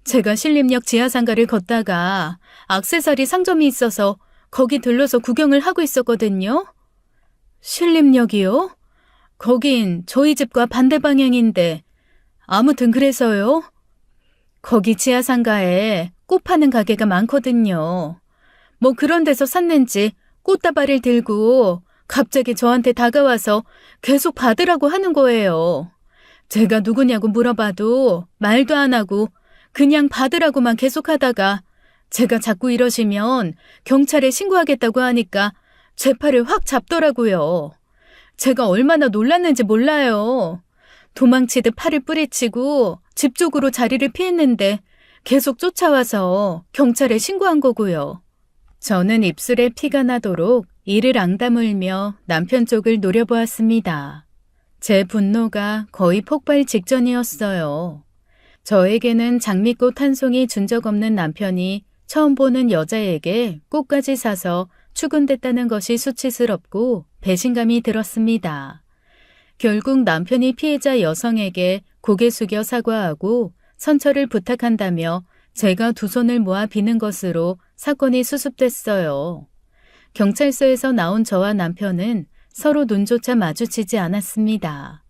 제가 신림역 지하상가를 걷다가 액세서리 상점이 있어서 거기 들러서 구경을 하고 있었거든요. 신림역이요? 거긴 저희 집과 반대 방향인데 아무튼 그래서요. 거기 지하상가에 꽃 파는 가게가 많거든요. 뭐 그런 데서 샀는지 꽃다발을 들고 갑자기 저한테 다가와서 계속 받으라고 하는 거예요. 제가 누구냐고 물어봐도 말도 안 하고 그냥 받으라고만 계속하다가 제가 자꾸 이러시면 경찰에 신고하겠다고 하니까 제 팔을 확 잡더라고요. 제가 얼마나 놀랐는지 몰라요. 도망치듯 팔을 뿌리치고 집 쪽으로 자리를 피했는데 계속 쫓아와서 경찰에 신고한 거고요. 저는 입술에 피가 나도록 이를 앙다물며 남편 쪽을 노려보았습니다. 제 분노가 거의 폭발 직전이었어요. 저에게는 장미꽃 한 송이 준 적 없는 남편이 처음 보는 여자에게 꽃까지 사서 추근댔다는 것이 수치스럽고 배신감이 들었습니다. 결국 남편이 피해자 여성에게 고개 숙여 사과하고 선처를 부탁한다며 제가 두 손을 모아 비는 것으로 사건이 수습됐어요. 경찰서에서 나온 저와 남편은 서로 눈조차 마주치지 않았습니다.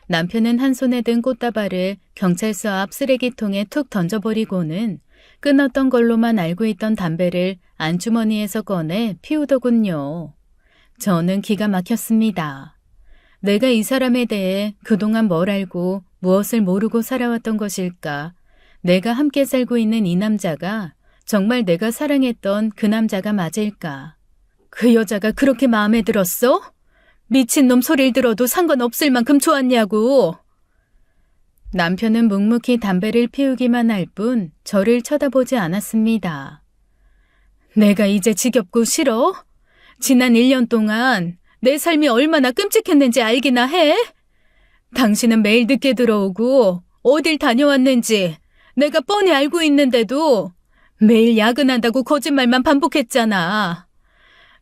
남편은 한 손에 든 꽃다발을 경찰서 앞 쓰레기통에 툭 던져버리고는 끊었던 걸로만 알고 있던 담배를 안주머니에서 꺼내 피우더군요. 저는 기가 막혔습니다. 내가 이 사람에 대해 그동안 뭘 알고 무엇을 모르고 살아왔던 것일까? 내가 함께 살고 있는 이 남자가 정말 내가 사랑했던 그 남자가 맞을까? 그 여자가 그렇게 마음에 들었어? 미친놈 소리를 들어도 상관없을 만큼 좋았냐고. 남편은 묵묵히 담배를 피우기만 할 뿐 저를 쳐다보지 않았습니다. 내가 이제 지겹고 싫어? 지난 1년 동안 내 삶이 얼마나 끔찍했는지 알기나 해? 당신은 매일 늦게 들어오고 어딜 다녀왔는지 내가 뻔히 알고 있는데도 매일 야근한다고 거짓말만 반복했잖아.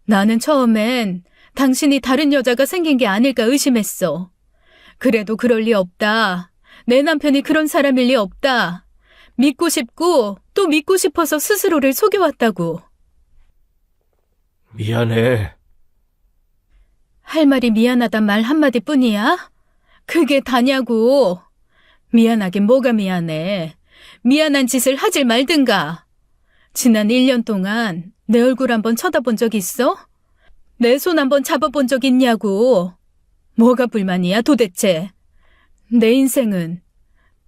나는 처음엔 당신이 다른 여자가 생긴 게 아닐까 의심했어. 그래도 그럴 리 없다. 내 남편이 그런 사람일 리 없다. 믿고 싶고 또 믿고 싶어서 스스로를 속여왔다고. 미안해. 할 말이 미안하단 말 한마디뿐이야? 그게 다냐고. 미안하긴 뭐가 미안해. 미안한 짓을 하질 말든가. 지난 1년 동안 내 얼굴 한번 쳐다본 적 있어? 내 손 한번 잡아본 적 있냐고. 뭐가 불만이야 도대체. 내 인생은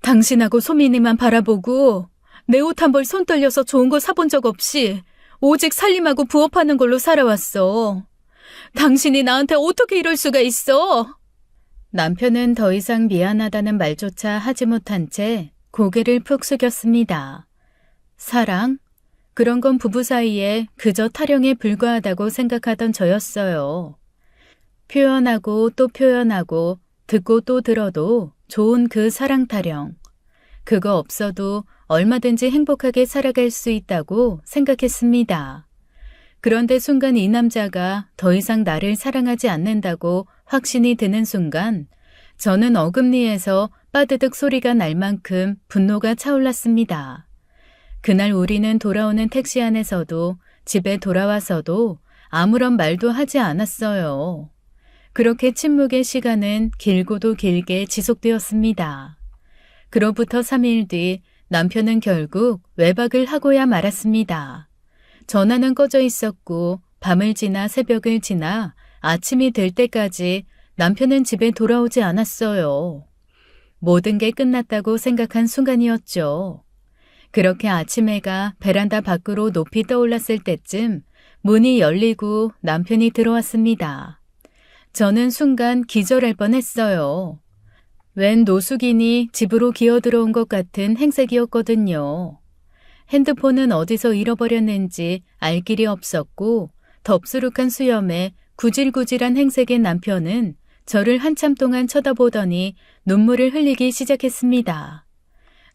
당신하고 소민이만 바라보고 내 옷 한 벌 손 떨려서 좋은 거 사본 적 없이 오직 살림하고 부업하는 걸로 살아왔어. 당신이 나한테 어떻게 이럴 수가 있어? 남편은 더 이상 미안하다는 말조차 하지 못한 채 고개를 푹 숙였습니다. 사랑? 그런 건 부부 사이에 그저 타령에 불과하다고 생각하던 저였어요. 표현하고 또 표현하고 듣고 또 들어도 좋은 그 사랑 타령. 그거 없어도 얼마든지 행복하게 살아갈 수 있다고 생각했습니다. 그런데 순간 이 남자가 더 이상 나를 사랑하지 않는다고 확신이 드는 순간 저는 어금니에서 빠드득 소리가 날 만큼 분노가 차올랐습니다. 그날 우리는 돌아오는 택시 안에서도 집에 돌아와서도 아무런 말도 하지 않았어요. 그렇게 침묵의 시간은 길고도 길게 지속되었습니다. 그로부터 3일 뒤 남편은 결국 외박을 하고야 말았습니다. 전화는 꺼져 있었고 밤을 지나 새벽을 지나 아침이 될 때까지 남편은 집에 돌아오지 않았어요. 모든 게 끝났다고 생각한 순간이었죠. 그렇게 아침 해가 베란다 밖으로 높이 떠올랐을 때쯤 문이 열리고 남편이 들어왔습니다. 저는 순간 기절할 뻔했어요. 웬 노숙인이 집으로 기어들어온 것 같은 행색이었거든요. 핸드폰은 어디서 잃어버렸는지 알 길이 없었고 덥수룩한 수염에 구질구질한 행색의 남편은 저를 한참 동안 쳐다보더니 눈물을 흘리기 시작했습니다.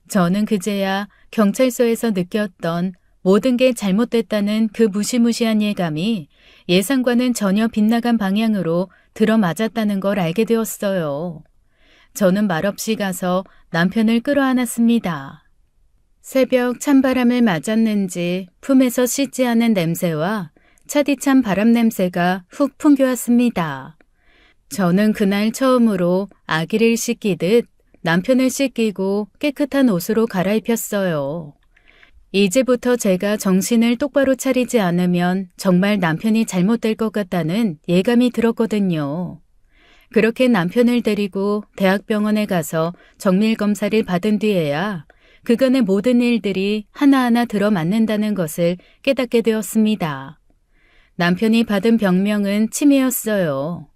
저는 그제야 경찰서에서 느꼈던 모든 게 잘못됐다는 그 무시무시한 예감이 예상과는 전혀 빗나간 방향으로 들어맞았다는 걸 알게 되었어요. 저는 말없이 가서 남편을 끌어안았습니다. 새벽 찬바람을 맞았는지 품에서 씻지 않은 냄새와 차디찬 바람 냄새가 훅 풍겨왔습니다. 저는 그날 처음으로 아기를 씻기듯 남편을 씻기고 깨끗한 옷으로 갈아입혔어요. 이제부터 제가 정신을 똑바로 차리지 않으면 정말 남편이 잘못될 것 같다는 예감이 들었거든요. 그렇게 남편을 데리고 대학병원에 가서 정밀검사를 받은 뒤에야 그간의 모든 일들이 하나하나 들어맞는다는 것을 깨닫게 되었습니다. 남편이 받은 병명은 치매였어요.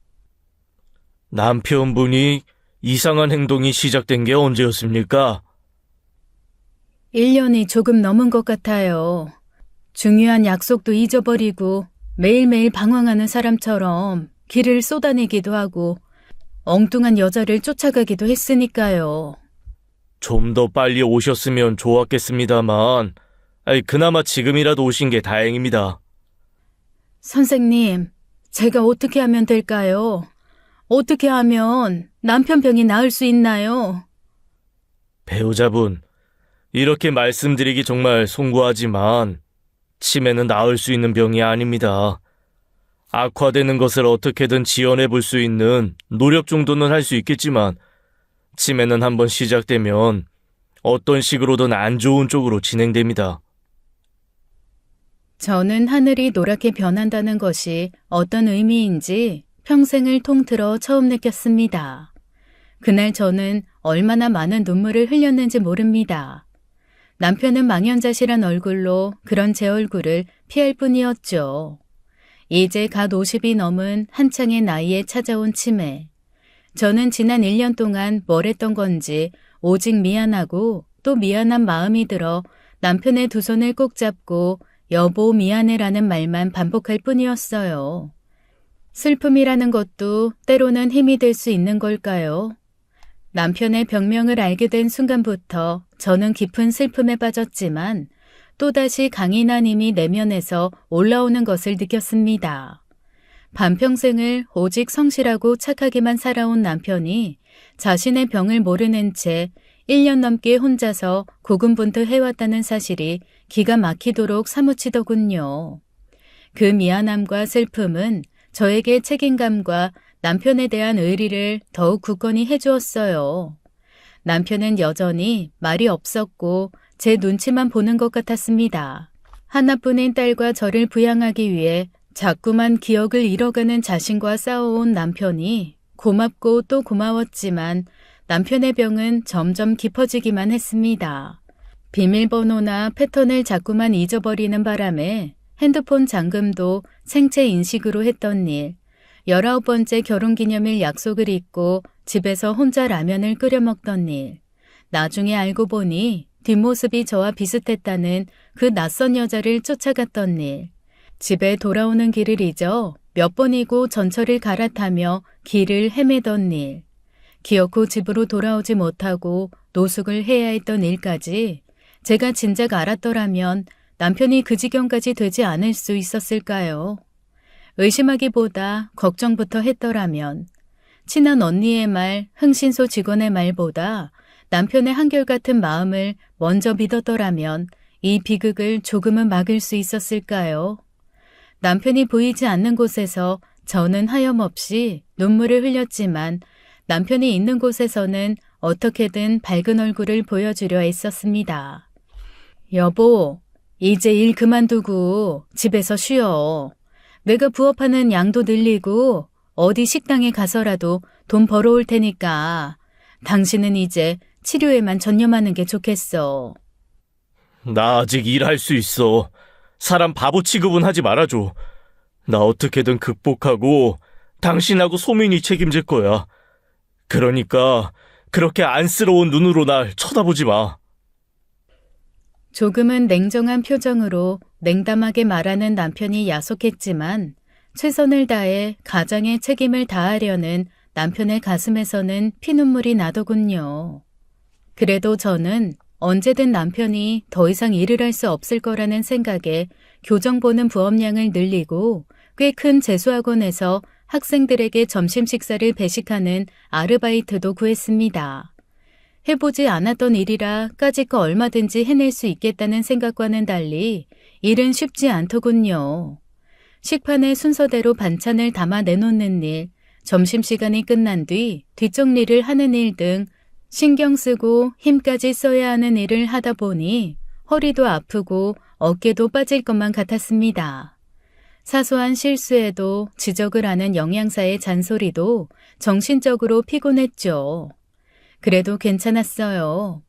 남편분이 이상한 행동이 시작된 게 언제였습니까? 1년이 조금 넘은 것 같아요. 중요한 약속도 잊어버리고 매일매일 방황하는 사람처럼 길을 쏟아내기도 하고 엉뚱한 여자를 쫓아가기도 했으니까요. 좀 더 빨리 오셨으면 좋았겠습니다만, 그나마 지금이라도 오신 게 다행입니다. 선생님, 제가 어떻게 하면 될까요? 어떻게 하면 남편 병이 나을 수 있나요? 배우자분, 이렇게 말씀드리기 정말 송구하지만 치매는 나을 수 있는 병이 아닙니다. 악화되는 것을 어떻게든 지연해 볼 수 있는 노력 정도는 할 수 있겠지만 치매는 한번 시작되면 어떤 식으로든 안 좋은 쪽으로 진행됩니다. 저는 하늘이 노랗게 변한다는 것이 어떤 의미인지 평생을 통틀어 처음 느꼈습니다. 그날 저는 얼마나 많은 눈물을 흘렸는지 모릅니다. 남편은 망연자실한 얼굴로 그런 제 얼굴을 피할 뿐이었죠. 이제 갓 50이 넘은 한창의 나이에 찾아온 치매. 저는 지난 1년 동안 뭘 했던 건지 오직 미안하고 또 미안한 마음이 들어 남편의 두 손을 꼭 잡고 여보 미안해라는 말만 반복할 뿐이었어요. 슬픔이라는 것도 때로는 힘이 될 수 있는 걸까요? 남편의 병명을 알게 된 순간부터 저는 깊은 슬픔에 빠졌지만 또다시 강인한 힘이 내면에서 올라오는 것을 느꼈습니다. 반평생을 오직 성실하고 착하게만 살아온 남편이 자신의 병을 모르는 채 1년 넘게 혼자서 고군분투해왔다는 사실이 기가 막히도록 사무치더군요. 그 미안함과 슬픔은 저에게 책임감과 남편에 대한 의리를 더욱 굳건히 해주었어요. 남편은 여전히 말이 없었고 제 눈치만 보는 것 같았습니다. 하나뿐인 딸과 저를 부양하기 위해 자꾸만 기억을 잃어가는 자신과 싸워온 남편이 고맙고 또 고마웠지만 남편의 병은 점점 깊어지기만 했습니다. 비밀번호나 패턴을 자꾸만 잊어버리는 바람에 핸드폰 잠금도 생체 인식으로 했던 일, 19번째 결혼기념일 약속을 잊고 집에서 혼자 라면을 끓여 먹던 일, 나중에 알고 보니 뒷모습이 저와 비슷했다는 그 낯선 여자를 쫓아갔던 일, 집에 돌아오는 길을 잊어 몇 번이고 전철을 갈아타며 길을 헤매던 일, 기어코 집으로 돌아오지 못하고 노숙을 해야 했던 일까지 제가 진작 알았더라면 남편이 그 지경까지 되지 않을 수 있었을까요? 의심하기보다 걱정부터 했더라면 친한 언니의 말, 흥신소 직원의 말보다 남편의 한결같은 마음을 먼저 믿었더라면 이 비극을 조금은 막을 수 있었을까요? 남편이 보이지 않는 곳에서 저는 하염없이 눈물을 흘렸지만 남편이 있는 곳에서는 어떻게든 밝은 얼굴을 보여주려 애썼습니다. 여보, 이제 일 그만두고 집에서 쉬어. 내가 부업하는 양도 늘리고 어디 식당에 가서라도 돈 벌어올 테니까 당신은 이제 치료에만 전념하는 게 좋겠어. 나 아직 일할 수 있어. 사람 바보 취급은 하지 말아줘. 나 어떻게든 극복하고 당신하고 소민이 책임질 거야. 그러니까 그렇게 안쓰러운 눈으로 날 쳐다보지 마. 조금은 냉정한 표정으로 냉담하게 말하는 남편이 야속했지만 최선을 다해 가장의 책임을 다하려는 남편의 가슴에서는 피눈물이 나더군요. 그래도 저는 언제든 남편이 더 이상 일을 할 수 없을 거라는 생각에 교정 보는 부업량을 늘리고 꽤 큰 재수학원에서 학생들에게 점심 식사를 배식하는 아르바이트도 구했습니다. 해보지 않았던 일이라 까짓 거 얼마든지 해낼 수 있겠다는 생각과는 달리 일은 쉽지 않더군요. 식판에 순서대로 반찬을 담아 내놓는 일, 점심시간이 끝난 뒤 뒷정리를 하는 일 등 신경 쓰고 힘까지 써야 하는 일을 하다 보니 허리도 아프고 어깨도 빠질 것만 같았습니다. 사소한 실수에도 지적을 하는 영양사의 잔소리도 정신적으로 피곤했죠. 그래도 괜찮았어요.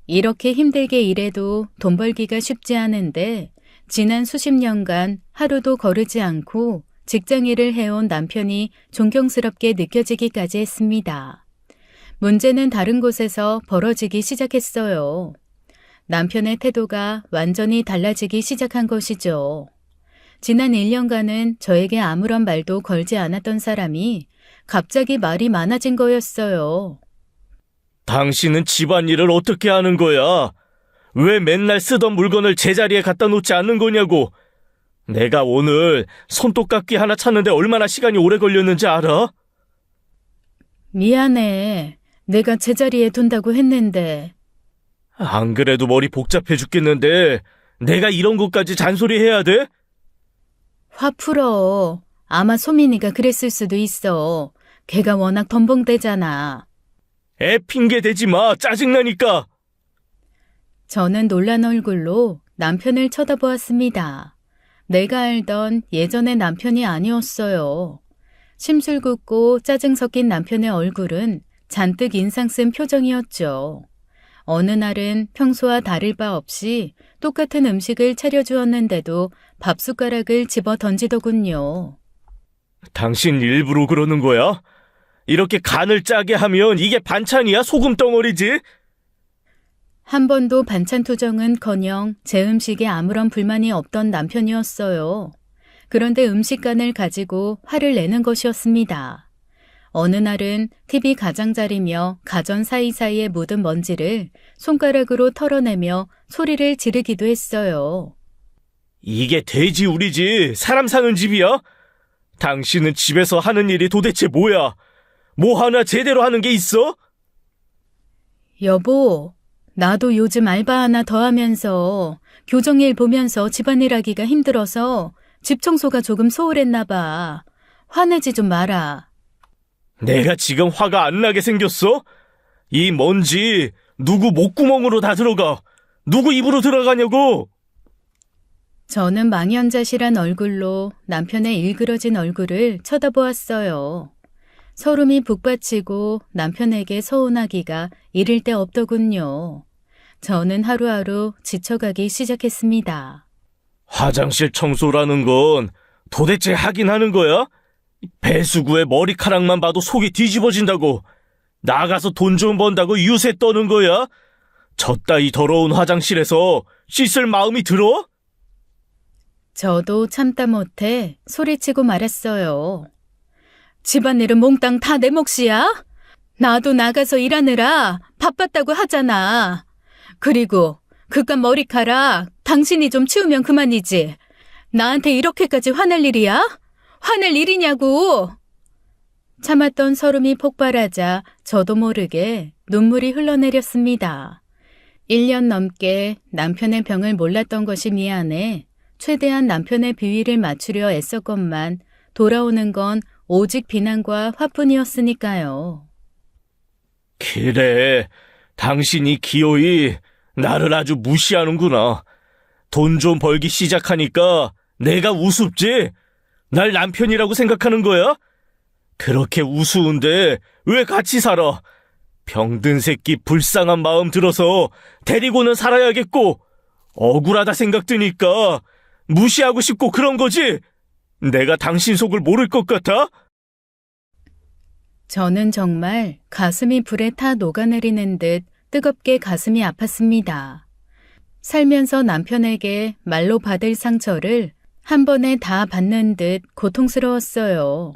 이렇게 힘들게 일해도 돈 벌기가 쉽지 않은데 지난 수십 년간 하루도 거르지 않고 직장일을 해온 남편이 존경스럽게 느껴지기까지 했습니다. 문제는 다른 곳에서 벌어지기 시작했어요. 남편의 태도가 완전히 달라지기 시작한 것이죠. 지난 1년간은 저에게 아무런 말도 걸지 않았던 사람이 갑자기 말이 많아진 거였어요. 당신은 집안일을 어떻게 하는 거야? 왜 맨날 쓰던 물건을 제자리에 갖다 놓지 않는 거냐고. 내가 오늘 손톱깎이 하나 찾는데 얼마나 시간이 오래 걸렸는지 알아? 미안해. 내가 제자리에 둔다고 했는데. 안 그래도 머리 복잡해 죽겠는데 내가 이런 것까지 잔소리해야 돼? 화 풀어. 아마 소민이가 그랬을 수도 있어. 걔가 워낙 덤벙대잖아. 애 핑계 대지 마. 짜증나니까. 저는 놀란 얼굴로 남편을 쳐다보았습니다. 내가 알던 예전의 남편이 아니었어요. 심술 긋고 짜증 섞인 남편의 얼굴은 잔뜩 인상 쓴 표정이었죠. 어느 날은 평소와 다를 바 없이 똑같은 음식을 차려주었는데도 밥숟가락을 집어 던지더군요. 당신 일부러 그러는 거야? 이렇게 간을 짜게 하면 이게 반찬이야? 소금 덩어리지? 한 번도 반찬 투정은커녕 제 음식에 아무런 불만이 없던 남편이었어요. 그런데 음식간을 가지고 화를 내는 것이었습니다. 어느 날은 TV 가장자리며 가전 사이사이에 묻은 먼지를 손가락으로 털어내며 소리를 지르기도 했어요. 이게 돼지 우리지 사람 사는 집이야? 당신은 집에서 하는 일이 도대체 뭐야? 뭐 하나 제대로 하는 게 있어? 여보, 나도 요즘 알바 하나 더 하면서 교정일 보면서 집안일 하기가 힘들어서 집 청소가 조금 소홀했나 봐. 화내지 좀 마라. 내가 지금 화가 안 나게 생겼어? 이 먼지 누구 목구멍으로 다 들어가? 누구 입으로 들어가냐고? 저는 망연자실한 얼굴로 남편의 일그러진 얼굴을 쳐다보았어요. 서름이 북받치고 남편에게 서운하기가 이를 데 없더군요. 저는 하루하루 지쳐가기 시작했습니다. 화장실 청소라는 건 도대체 하긴 하는 거야? 배수구에 머리카락만 봐도 속이 뒤집어진다고. 나가서 돈 좀 번다고 유세 떠는 거야? 저 따위 더러운 화장실에서 씻을 마음이 들어? 저도 참다 못해 소리치고 말했어요. 집안일은 몽땅 다 내 몫이야? 나도 나가서 일하느라 바빴다고 하잖아. 그리고 그깟 머리카락 당신이 좀 치우면 그만이지. 나한테 이렇게까지 화낼 일이야? 화낼 일이냐고. 참았던 서름이 폭발하자 저도 모르게 눈물이 흘러내렸습니다. 1년 넘게 남편의 병을 몰랐던 것이 미안해 최대한 남편의 비위를 맞추려 애썼건만 돌아오는 건 오직 비난과 화뿐이었으니까요. 그래, 당신이 기어이 나를 아주 무시하는구나. 돈 좀 벌기 시작하니까 내가 우습지? 날 남편이라고 생각하는 거야? 그렇게 우스운데 왜 같이 살아? 병든 새끼 불쌍한 마음 들어서 데리고는 살아야겠고 억울하다 생각 드니까 무시하고 싶고 그런 거지? 내가 당신 속을 모를 것 같아? 저는 정말 가슴이 불에 타 녹아내리는 듯 뜨겁게 가슴이 아팠습니다. 살면서 남편에게 말로 받을 상처를 한 번에 다 받는 듯 고통스러웠어요.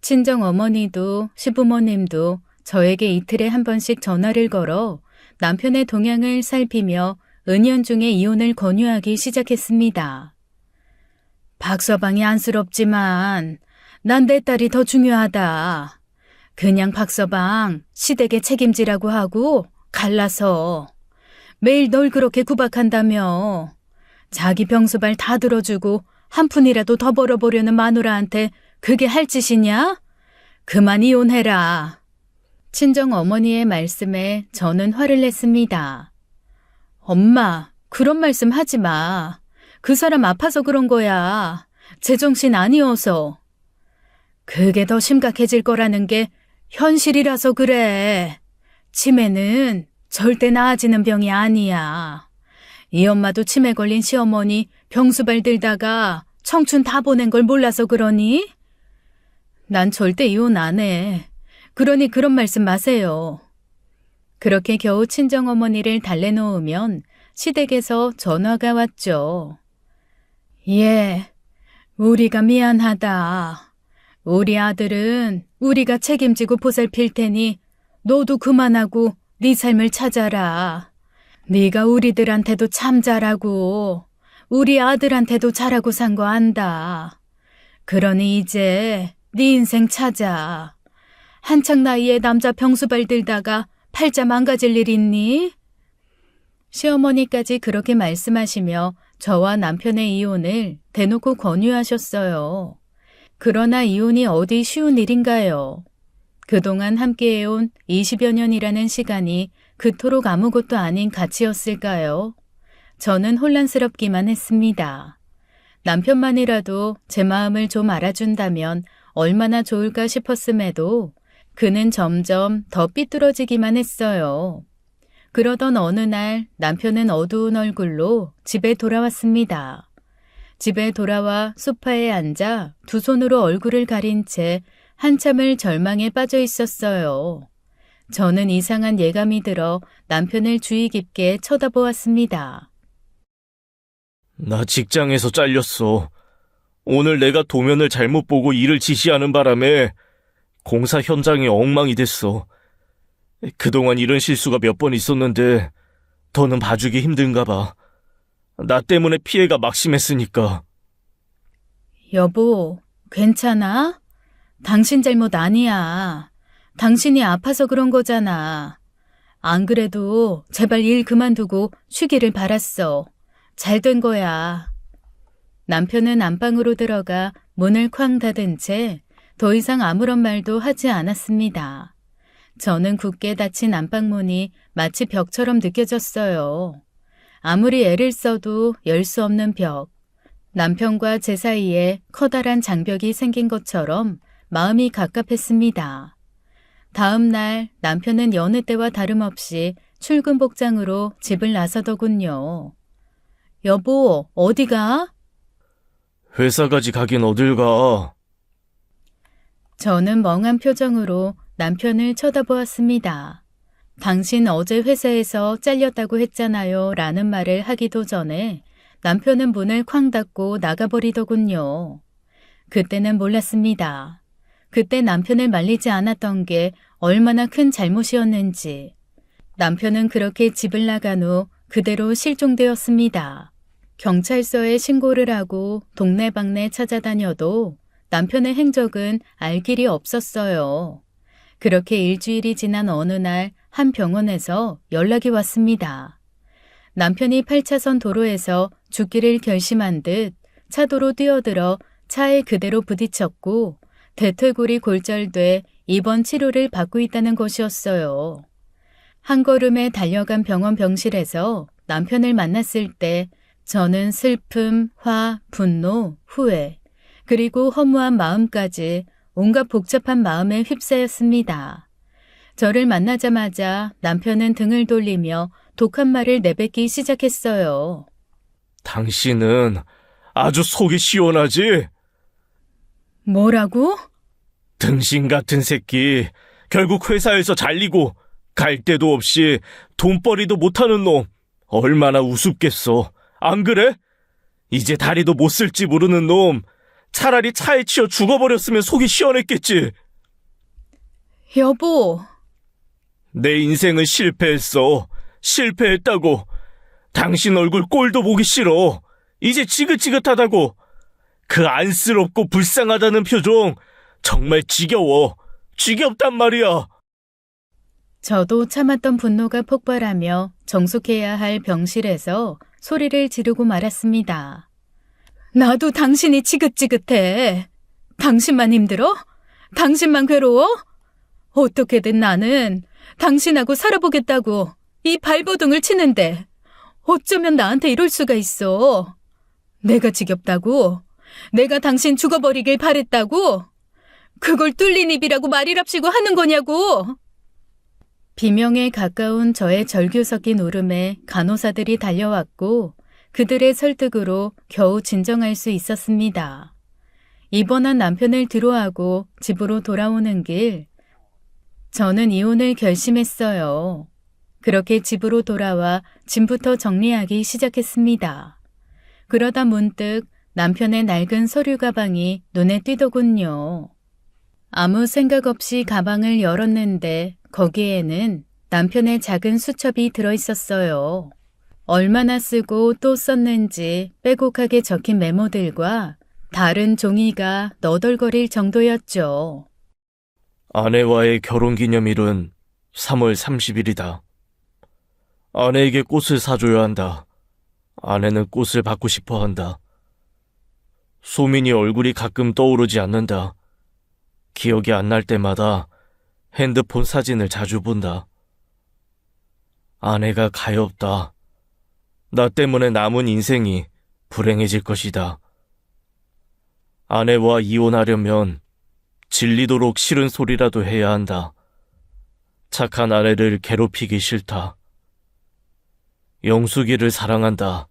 친정 어머니도 시부모님도 저에게 이틀에 한 번씩 전화를 걸어 남편의 동향을 살피며 은연중에 이혼을 권유하기 시작했습니다. 박서방이 안쓰럽지만 난 내 딸이 더 중요하다. 그냥 박서방 시댁에 책임지라고 하고 갈라서 매일 널 그렇게 구박한다며. 자기 병수발 다 들어주고 한 푼이라도 더 벌어보려는 마누라한테 그게 할 짓이냐? 그만 이혼해라. 친정 어머니의 말씀에 저는 화를 냈습니다. 엄마, 그런 말씀 하지 마. 그 사람 아파서 그런 거야. 제정신 아니어서. 그게 더 심각해질 거라는 게 현실이라서 그래. 치매는 절대 나아지는 병이 아니야. 이 엄마도 치매 걸린 시어머니 병수발 들다가 청춘 다 보낸 걸 몰라서 그러니? 난 절대 이혼 안 해. 그러니 그런 말씀 마세요. 그렇게 겨우 친정어머니를 달래놓으면 시댁에서 전화가 왔죠. 예, 우리가 미안하다. 우리 아들은 우리가 책임지고 보살필 테니 너도 그만하고 네 삶을 찾아라. 네가 우리들한테도 참 잘하고 우리 아들한테도 잘하고 산 거 안다. 그러니 이제 네 인생 찾아. 한창 나이에 남자 병수발 들다가 팔자 망가질 일 있니? 시어머니까지 그렇게 말씀하시며 저와 남편의 이혼을 대놓고 권유하셨어요. 그러나 이혼이 어디 쉬운 일인가요? 그동안 함께해온 20여 년이라는 시간이 그토록 아무것도 아닌 가치였을까요? 저는 혼란스럽기만 했습니다. 남편만이라도 제 마음을 좀 알아준다면 얼마나 좋을까 싶었음에도 그는 점점 더 삐뚤어지기만 했어요. 그러던 어느 날 남편은 어두운 얼굴로 집에 돌아왔습니다. 집에 돌아와 소파에 앉아 두 손으로 얼굴을 가린 채 한참을 절망에 빠져 있었어요. 저는 이상한 예감이 들어 남편을 주의 깊게 쳐다보았습니다. 나 직장에서 잘렸어. 오늘 내가 도면을 잘못 보고 일을 지시하는 바람에 공사 현장이 엉망이 됐어. 그동안 이런 실수가 몇 번 있었는데 더는 봐주기 힘든가 봐. 나 때문에 피해가 막심했으니까. 여보, 괜찮아? 당신 잘못 아니야. 당신이 아파서 그런 거잖아. 안 그래도 제발 일 그만두고 쉬기를 바랐어. 잘 된 거야. 남편은 안방으로 들어가 문을 쾅 닫은 채 더 이상 아무런 말도 하지 않았습니다. 저는 굳게 닫힌 안방문이 마치 벽처럼 느껴졌어요. 아무리 애를 써도 열 수 없는 벽. 남편과 제 사이에 커다란 장벽이 생긴 것처럼 마음이 갑갑했습니다. 다음 날 남편은 여느 때와 다름없이 출근 복장으로 집을 나서더군요. 여보, 어디가? 회사까지 가긴 어딜 가. 저는 멍한 표정으로 남편을 쳐다보았습니다. 당신 어제 회사에서 잘렸다고 했잖아요 라는 말을 하기도 전에 남편은 문을 쾅 닫고 나가버리더군요. 그때는 몰랐습니다. 그때 남편을 말리지 않았던 게 얼마나 큰 잘못이었는지. 남편은 그렇게 집을 나간 후 그대로 실종되었습니다. 경찰서에 신고를 하고 동네방네 찾아다녀도 남편의 행적은 알 길이 없었어요. 그렇게 일주일이 지난 어느 날 한 병원에서 연락이 왔습니다. 남편이 8차선 도로에서 죽기를 결심한 듯 차도로 뛰어들어 차에 그대로 부딪혔고 대퇴골이 골절돼 입원 치료를 받고 있다는 것이었어요. 한 걸음에 달려간 병원 병실에서 남편을 만났을 때 저는 슬픔, 화, 분노, 후회, 그리고 허무한 마음까지 온갖 복잡한 마음에 휩싸였습니다. 저를 만나자마자 남편은 등을 돌리며 독한 말을 내뱉기 시작했어요. 당신은 아주 속이 시원하지? 뭐라고? 등신 같은 새끼. 결국 회사에서 잘리고 갈 데도 없이 돈벌이도 못하는 놈. 얼마나 우습겠어. 안 그래? 이제 다리도 못 쓸지 모르는 놈. 차라리 차에 치여 죽어버렸으면 속이 시원했겠지. 여보. 내 인생은 실패했어. 실패했다고. 당신 얼굴 꼴도 보기 싫어. 이제 지긋지긋하다고. 그 안쓰럽고 불쌍하다는 표정 정말 지겨워. 지겹단 말이야. 저도 참았던 분노가 폭발하며 정숙해야 할 병실에서 소리를 지르고 말았습니다. 나도 당신이 지긋지긋해. 당신만 힘들어? 당신만 괴로워? 어떻게든 나는 당신하고 살아보겠다고 이 발버둥을 치는데 어쩌면 나한테 이럴 수가 있어. 내가 지겹다고? 내가 당신 죽어버리길 바랬다고? 그걸 뚫린 입이라고 말이랍시고 하는 거냐고? 비명에 가까운 저의 절규 섞인 울음에 간호사들이 달려왔고 그들의 설득으로 겨우 진정할 수 있었습니다. 입원한 남편을 뒤로하고 집으로 돌아오는 길, 저는 이혼을 결심했어요. 그렇게 집으로 돌아와 짐부터 정리하기 시작했습니다. 그러다 문득 남편의 낡은 서류 가방이 눈에 띄더군요. 아무 생각 없이 가방을 열었는데 거기에는 남편의 작은 수첩이 들어있었어요. 얼마나 쓰고 또 썼는지 빼곡하게 적힌 메모들과 다른 종이가 너덜거릴 정도였죠. 아내와의 결혼기념일은 3월 30일이다. 아내에게 꽃을 사줘야 한다. 아내는 꽃을 받고 싶어 한다. 소민이 얼굴이 가끔 떠오르지 않는다. 기억이 안 날 때마다 핸드폰 사진을 자주 본다. 아내가 가엾다. 나 때문에 남은 인생이 불행해질 것이다. 아내와 이혼하려면 질리도록 싫은 소리라도 해야 한다. 착한 아내를 괴롭히기 싫다. 영숙이를 사랑한다.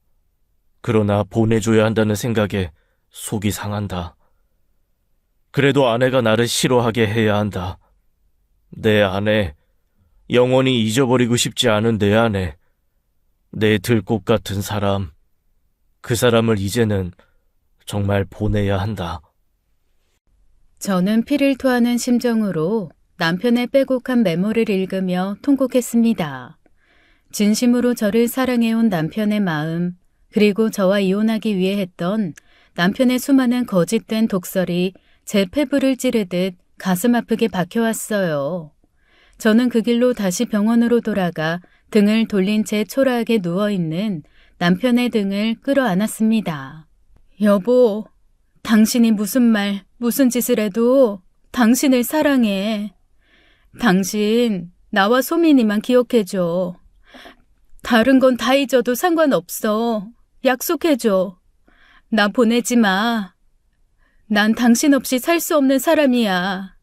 그러나 보내줘야 한다는 생각에 속이 상한다. 그래도 아내가 나를 싫어하게 해야 한다. 내 아내, 영원히 잊어버리고 싶지 않은 내 아내, 내 들꽃 같은 사람, 그 사람을 이제는 정말 보내야 한다. 저는 피를 토하는 심정으로 남편의 빼곡한 메모를 읽으며 통곡했습니다. 진심으로 저를 사랑해온 남편의 마음, 그리고 저와 이혼하기 위해 했던 남편의 수많은 거짓된 독설이 제 폐부를 찌르듯 가슴 아프게 박혀왔어요. 저는 그 길로 다시 병원으로 돌아가 등을 돌린 채 초라하게 누워있는 남편의 등을 끌어안았습니다. 여보, 당신이 무슨 말, 무슨 짓을 해도 당신을 사랑해. 당신, 나와 소민이만 기억해줘. 다른 건 다 잊어도 상관없어. 약속해줘. 나 보내지 마. 난 당신 없이 살 수 없는 사람이야.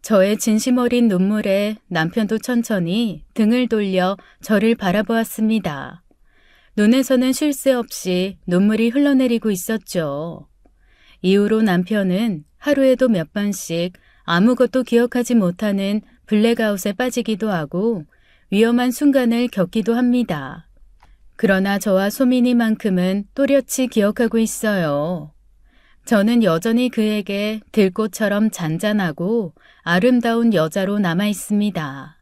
저의 진심 어린 눈물에 남편도 천천히 등을 돌려 저를 바라보았습니다. 눈에서는 쉴 새 없이 눈물이 흘러내리고 있었죠. 이후로 남편은 하루에도 몇 번씩 아무것도 기억하지 못하는 블랙아웃에 빠지기도 하고 위험한 순간을 겪기도 합니다. 그러나 저와 소민이만큼은 또렷이 기억하고 있어요. 저는 여전히 그에게 들꽃처럼 잔잔하고 아름다운 여자로 남아 있습니다.